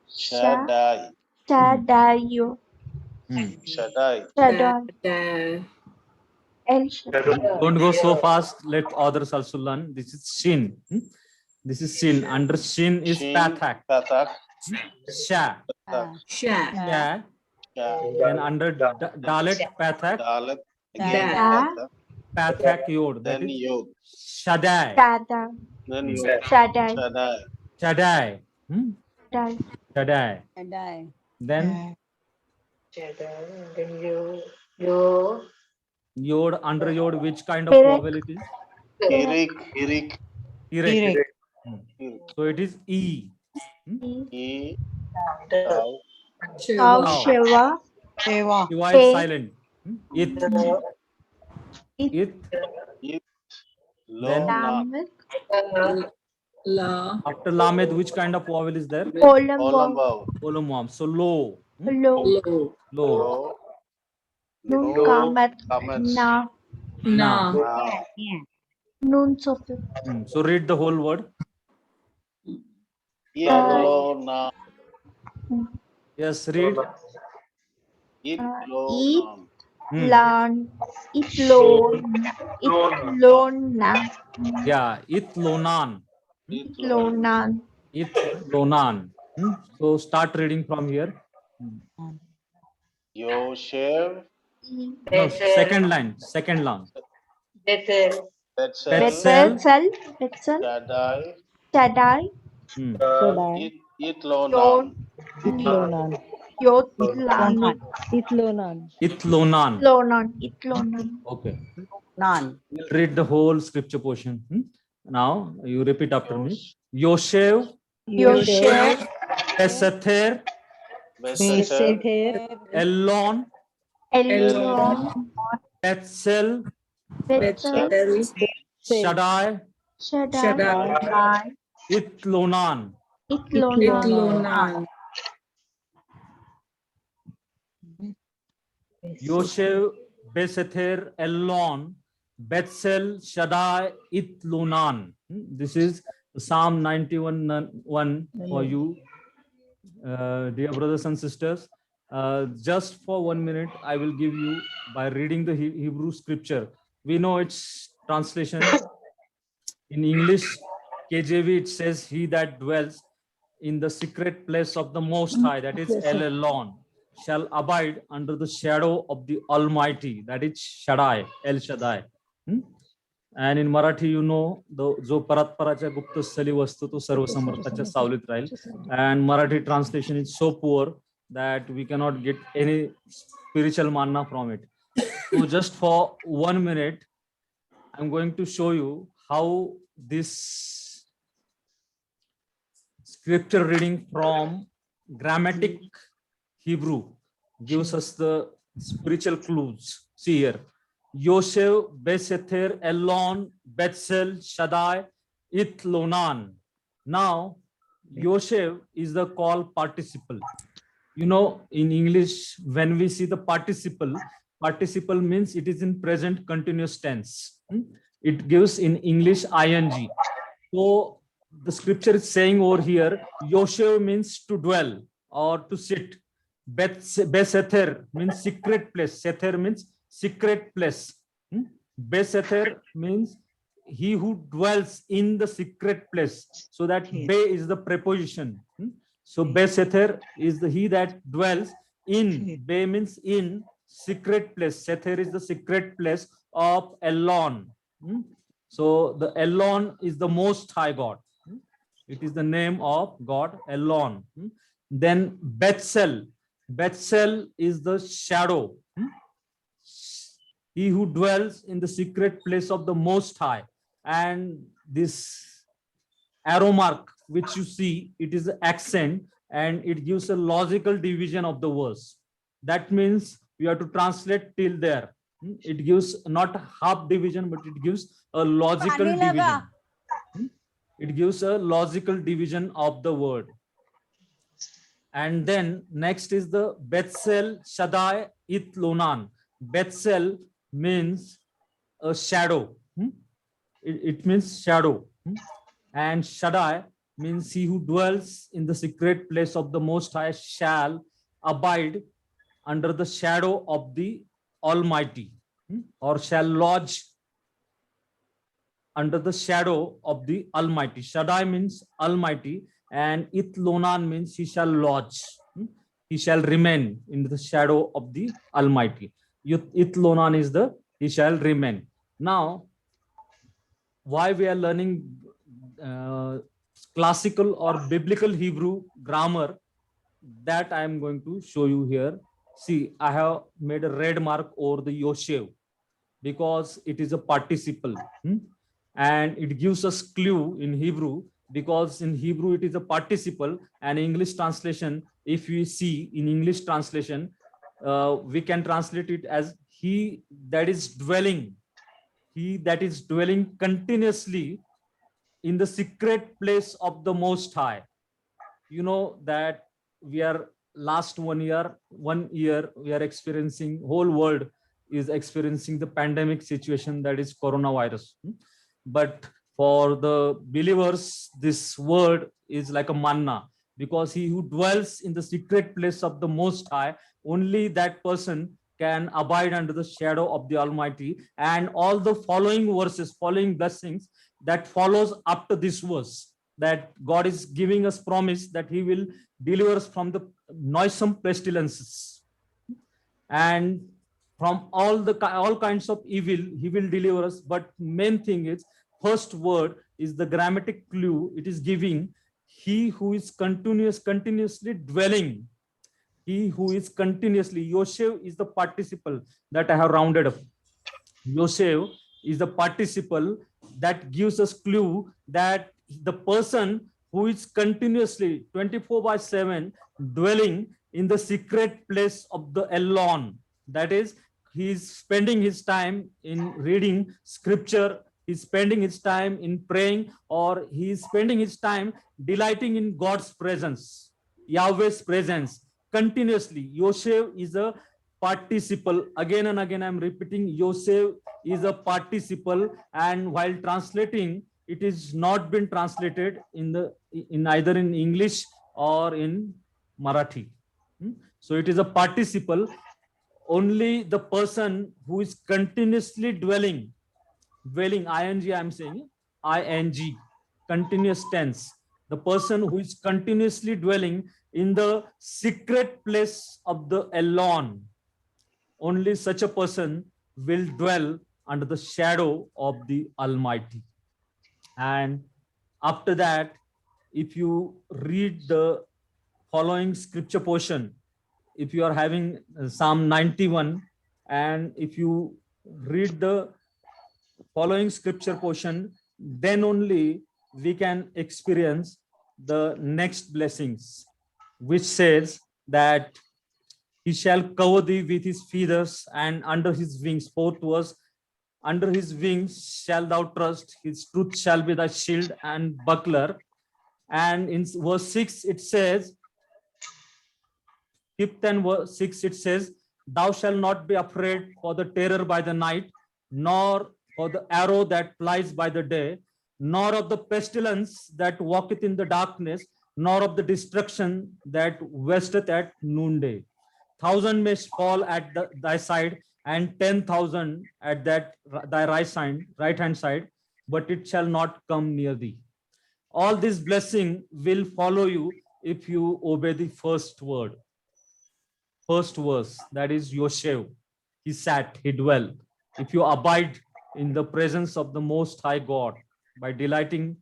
[SPEAKER 3] Shaddai.
[SPEAKER 4] Shadayo.
[SPEAKER 3] Shaddai.
[SPEAKER 4] Shaddai. El Shaddai.
[SPEAKER 1] Don't go so fast. Let others also learn. This is Shin. This is Shin. Under Shin is
[SPEAKER 3] Shin,
[SPEAKER 1] Pathak.
[SPEAKER 3] Pathak.
[SPEAKER 1] Sha.
[SPEAKER 3] Pathak.
[SPEAKER 4] Sha.
[SPEAKER 1] Sha.
[SPEAKER 3] Shah.
[SPEAKER 1] Then under Dalet Pathak.
[SPEAKER 3] Dalet. Again
[SPEAKER 4] Da.
[SPEAKER 3] Pathak.
[SPEAKER 1] Pathak Yod. That
[SPEAKER 3] Then
[SPEAKER 1] is
[SPEAKER 3] Yod.
[SPEAKER 1] Shaddai.
[SPEAKER 4] Shada.
[SPEAKER 3] Then Yod.
[SPEAKER 4] Shaddai.
[SPEAKER 3] Shaddai.
[SPEAKER 1] Shaddai.
[SPEAKER 4] Shaddai.
[SPEAKER 1] Shaddai. Then Yod, under Yod, which kind of
[SPEAKER 4] Hirik.
[SPEAKER 1] vowel it is?
[SPEAKER 3] Hirik. Hirik.
[SPEAKER 1] Hirik.
[SPEAKER 3] Hirik.
[SPEAKER 1] So it is E.
[SPEAKER 3] E. Tau.
[SPEAKER 4] Tau.
[SPEAKER 1] Tau.
[SPEAKER 4] Shiva.
[SPEAKER 1] Shiva
[SPEAKER 4] Te.
[SPEAKER 1] is silent. It.
[SPEAKER 4] It.
[SPEAKER 1] It.
[SPEAKER 3] It. Lo.
[SPEAKER 1] Then
[SPEAKER 3] Na.
[SPEAKER 4] Lamed.
[SPEAKER 1] after Lamed, which kind of vowel is there?
[SPEAKER 4] Olam.
[SPEAKER 3] Olambau.
[SPEAKER 1] Olomwam. So low.
[SPEAKER 4] Lo.
[SPEAKER 1] Low.
[SPEAKER 3] Lo.
[SPEAKER 4] Nun
[SPEAKER 3] Lo.
[SPEAKER 4] Kamat.
[SPEAKER 3] Kamets.
[SPEAKER 4] Na.
[SPEAKER 1] Na.
[SPEAKER 3] Na.
[SPEAKER 4] Nun Sofi.
[SPEAKER 1] So read the whole word.
[SPEAKER 3] It. Lo. Na.
[SPEAKER 1] Yes, read.
[SPEAKER 3] It. Lo.
[SPEAKER 4] It.
[SPEAKER 3] Na.
[SPEAKER 4] Lan. It lon. It lona.
[SPEAKER 1] Yeah, it lonan.
[SPEAKER 3] It.
[SPEAKER 4] It lonan.
[SPEAKER 1] It lonan. So start reading from here.
[SPEAKER 3] Yoshev.
[SPEAKER 1] No, second line. Second line.
[SPEAKER 3] Betzel.
[SPEAKER 1] Betzel.
[SPEAKER 4] Betzel.
[SPEAKER 3] Shaddai.
[SPEAKER 4] Shaddai.
[SPEAKER 2] Shaddai.
[SPEAKER 3] It. Lo.
[SPEAKER 4] Yon.
[SPEAKER 3] Na.
[SPEAKER 2] Itlonan.
[SPEAKER 4] Yot. Lan.
[SPEAKER 2] Itlonan.
[SPEAKER 1] It lonan.
[SPEAKER 4] Lonan. It lonan.
[SPEAKER 1] Okay. We'll read the whole scripture portion. Now you repeat after me. Yoshev
[SPEAKER 4] Yoshev.
[SPEAKER 1] Esether
[SPEAKER 3] Besetzer.
[SPEAKER 2] Besether.
[SPEAKER 1] Elon
[SPEAKER 4] Elyon.
[SPEAKER 1] Betzel
[SPEAKER 4] Betzel.
[SPEAKER 1] Shaddai
[SPEAKER 4] Shaddai.
[SPEAKER 1] It lonan.
[SPEAKER 4] It lonan.
[SPEAKER 1] Yoshev Besether Elon Betzel Shaddai It lonan. This is Psalm 91:1 for you, dear brothers and sisters. Just for 1 minute, I will give you by reading the Hebrew scripture. We know its translation in English. KJV, it says, "He that dwells in the secret place of the Most High, that is
[SPEAKER 2] Yes, sir.
[SPEAKER 1] El Elon, shall abide under the shadow of the Almighty, that is Shaddai, El Shaddai." And in Marathi, you know, जो परतपराच्या गुप्तस्थली वस्तू तो सर्व समर्थाच्या सावलीत राहील. And Marathi translation is so poor that we cannot get any spiritual manna from it. So just for 1 minute, I'm going to show you how this scripture reading from grammatic Hebrew gives us the spiritual clues. See here. Yoshev, Besether, Elon, Betzel, Shaddai, It lonan. Now, Yoshev is the call participle. You know, in English, when we see the participle means it is in present continuous tense. It gives in English ing. So the scripture is saying over here, Yoshev means to dwell or to sit. Besether means secret place. Sether means secret place. Besether means he who dwells in the secret place. So that be is the preposition. So Besether is the he that dwells in. Be means in secret place. Sether is the secret place of Elon. So the Elon is the Most High God. It is the name of God, Elon. Then Betzel. Betzel is the shadow. He who dwells in the secret place of the Most High. And this arrow mark, which you see, it is an accent and it gives a logical division of the verse. That means you have to translate till there. It gives not half division, but it gives a logical division. It gives a logical division of the word. And then next is the Betzel, Shaddai, It lonan. Betzel means a shadow. It means shadow. And Shaddai means he who dwells in the secret place of the Most High shall abide under the shadow of the Almighty, or shall lodge under the shadow of the Almighty. Shaddai means Almighty, and Ithlonan means he shall lodge. He shall remain in the shadow of the Almighty. Ithlonan is the he shall remain. Now, why we are learning classical or biblical Hebrew grammar, that I am going to show you here. See, I have made a red mark over the Yoshev because it is a participle. And it gives us clue in Hebrew, because in Hebrew it is a participle, and English translation, if we see in English translation, we can translate it as he that is dwelling continuously in the secret place of the Most High. You know that we are last 1 year we are experiencing, whole world is experiencing the pandemic situation, that is coronavirus. But for the believers, this word is like a manna, because he who dwells in the secret place of the Most High, only that person can abide under the shadow of the Almighty. And all the following verses, following blessings that follows after this verse, that God is giving us promise that he will deliver us from the noisome pestilences and from all kinds of evil. He will deliver us. But main thing is, first word is the grammatic clue. It is giving he who is continuously dwelling. He who is continuously. Yoshev is the participle that I have rounded up. Yoshev is the participle that gives us clue that the person who is continuously 24/7 dwelling in the secret place of the Elon. That is, he is spending his time in reading scripture, he's spending his time in praying, or he is spending his time delighting in God's presence, Yahweh's presence continuously. Yoshev is a participle. Again and again, I'm repeating, Yosef is a participle, and while translating, it is not been translated in either in English or in Marathi. So it is a participle. Only the person who is continuously dwelling, ing, I'm saying, ing, continuous tense. The person who is continuously dwelling in the secret place of the Elon, only such a person will dwell under the shadow of the Almighty. And after that, if you read the following scripture portion, if you are having Psalm 91, and if you read the following scripture portion, then only we can experience the next blessings, which says that he shall cover thee with his feathers, and under his wings, fourth verse, under his wings shall thou trust, his truth shall be thy shield and buckler. And in verse 6 it says, 5th and verse 6 it says, thou shalt not be afraid for the terror by the night, nor for the arrow that flies by the day, nor of the pestilence that walketh in the darkness, nor of the destruction that wasteth at noonday. 1,000 may fall at thy side, and 10,000 at thy right hand side, but it shall not come near thee. All this blessing will follow you if you obey the first word. First verse, that is Yoshev. He sat, he dwelt. If you abide in the presence of the Most High God by delighting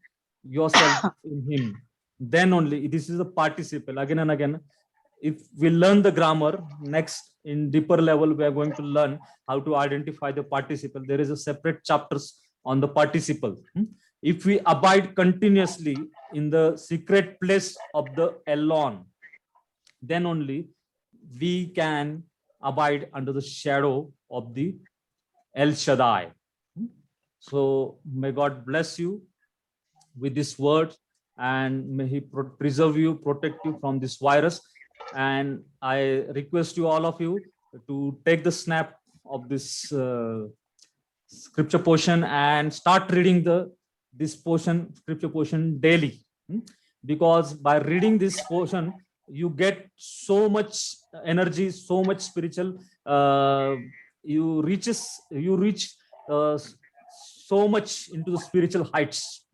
[SPEAKER 1] yourself in him, then only, this is a participle. Again and again, if we learn the grammar, next in deeper level, we are going to learn how to identify the participle. There is a separate chapters on the participle. If we abide continuously in the secret place of the Elon, then only we can abide under the shadow of the El Shaddai. So may God bless you with this word, and may he preserve you, protect you from this virus. And I request you, all of you, to take the snap of this scripture portion and start reading this scripture portion daily. because by reading this portion, you get so much energy, so much spiritual. You reach so much into the spiritual heights.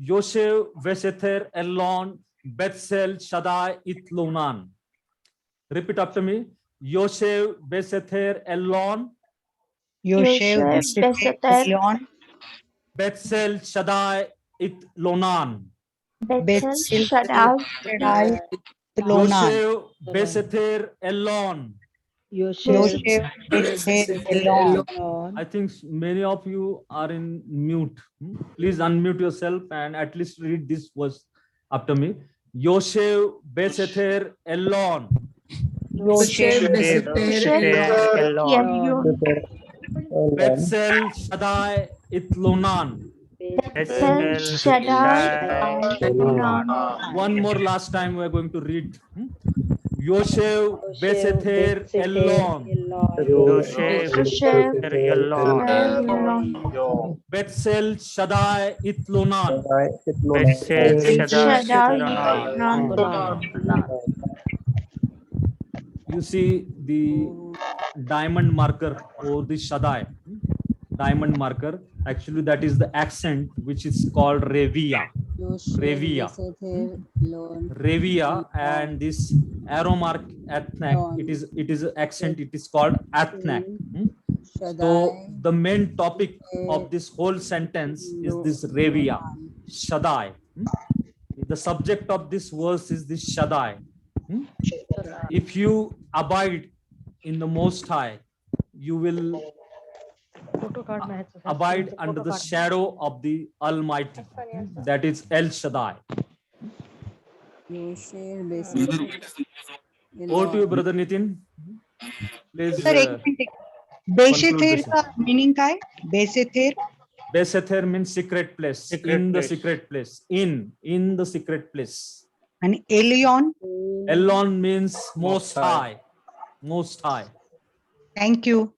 [SPEAKER 1] Yoshev Vesether Elon Bethsel Shaddai Itlonan. Repeat after me. Yoshev Besether Elon
[SPEAKER 6] Yoshev
[SPEAKER 4] Besether
[SPEAKER 6] Elon
[SPEAKER 1] Bethsel Shaddai Itlonan.
[SPEAKER 4] Bethel
[SPEAKER 6] Bethel
[SPEAKER 4] Shaddai
[SPEAKER 6] Shaddai Lonan.
[SPEAKER 1] Yoshev Besether Elon.
[SPEAKER 6] Yoshev Bethel Elon.
[SPEAKER 1] I think many of you are in mute. Please unmute yourself and at least read this verse after me. Yoshev Besether Elon.
[SPEAKER 6] Yoshev Bethel Elon.
[SPEAKER 1] Bethsel Shaddai Itlonan.
[SPEAKER 4] Bethel Shaddai Lonan.
[SPEAKER 1] One more last time we are going to read. Yoshev Besether Elon.
[SPEAKER 4] Yoshev Elon.
[SPEAKER 1] Bethsel Shaddai Itlonan.
[SPEAKER 4] Bethel Shaddai Lonan.
[SPEAKER 1] You see the diamond marker or the Shaddai diamond marker. Actually, that is the accent which is called Revia. Revia, and this arrow mark Athnak. It is accent. It is called Athnak. So the main topic of this whole sentence is this Revia, Shaddai. The subject of this verse is this Shaddai. If you abide in the Most High, you will abide under the shadow of the Almighty, that is El Shaddai. Over to you, brother Nitin. Please.
[SPEAKER 6] Sir एक minute, बेसेथेर का meaning काय? बेसेथेर
[SPEAKER 1] Besether means secret place. In the secret place. In the secret place.
[SPEAKER 6] आणि alien.
[SPEAKER 1] Elon means most high. Most high.
[SPEAKER 6] Thank you.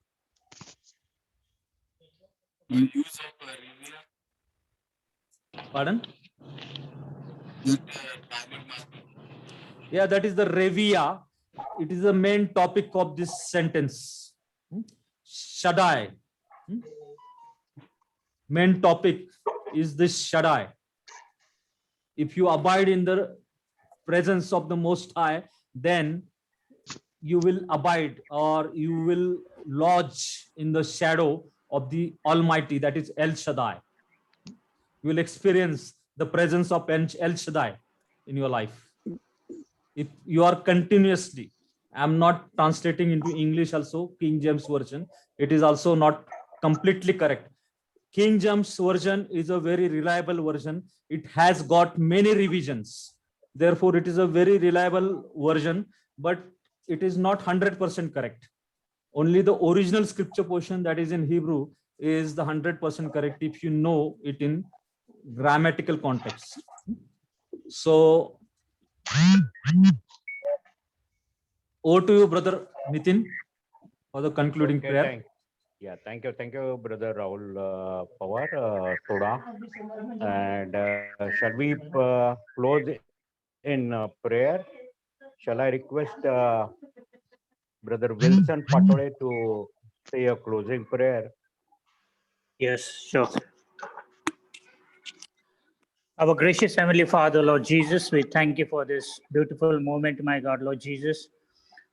[SPEAKER 1] Pardon? Yeah, that is the Revia. It is the main topic of this sentence. Shaddai. Main topic is this Shaddai. If you abide in the presence of the Most High, then you will abide or you will lodge in the shadow of the Almighty, that is El Shaddai. You will experience the presence of El Shaddai in your life. If you are continuously, I'm not translating into English also, King James Version. It is also not completely correct. King James Version is a very reliable version. It has got many revisions. Therefore, it is a very reliable version, but it is not 100% correct. Only the original scripture portion that is in Hebrew is the 100% correct if you know it in grammatical context. So, over to you, brother Nitin, for the concluding prayer.
[SPEAKER 5] Thank you, brother Rahul Pawar, Toda. And shall we close in prayer? Shall I request brother Wilson Patole to say a closing prayer?
[SPEAKER 7] Yes, sure. Our gracious Heavenly Father, Lord Jesus, we thank you for this beautiful moment, my God, Lord Jesus.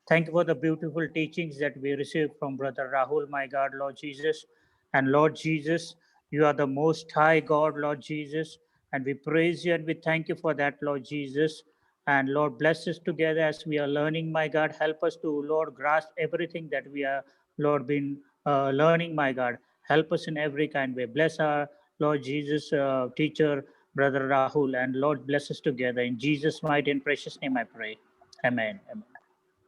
[SPEAKER 7] Thank you for the beautiful teachings that we received from Brother Rahul, my God, Lord Jesus. And Lord Jesus, you are the most high God, Lord Jesus. And we praise you and we thank you for that, Lord Jesus. And Lord, bless us together as we are learning, my God. Help us to, Lord, grasp everything that we are, Lord, been learning, my God. Help us in every kind way. Bless our, Lord Jesus, teacher, Brother Rahul. And Lord, bless us together. In Jesus' mighty and precious name I pray. Amen. Amen.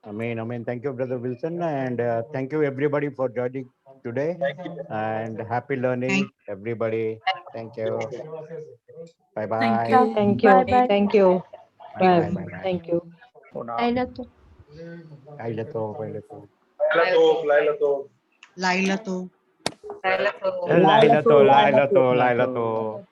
[SPEAKER 5] Amen. Amen. Thank you, brother Wilson. And thank you, everybody, for joining today. And happy learning, everybody. Thank you. Bye-bye.
[SPEAKER 2] Thank you.
[SPEAKER 4] Bye-bye.
[SPEAKER 2] Thank you. Bye.
[SPEAKER 5] Bye-bye.
[SPEAKER 2] Thank you.
[SPEAKER 4] Ailato.
[SPEAKER 6] Laila to.
[SPEAKER 5] Laila to.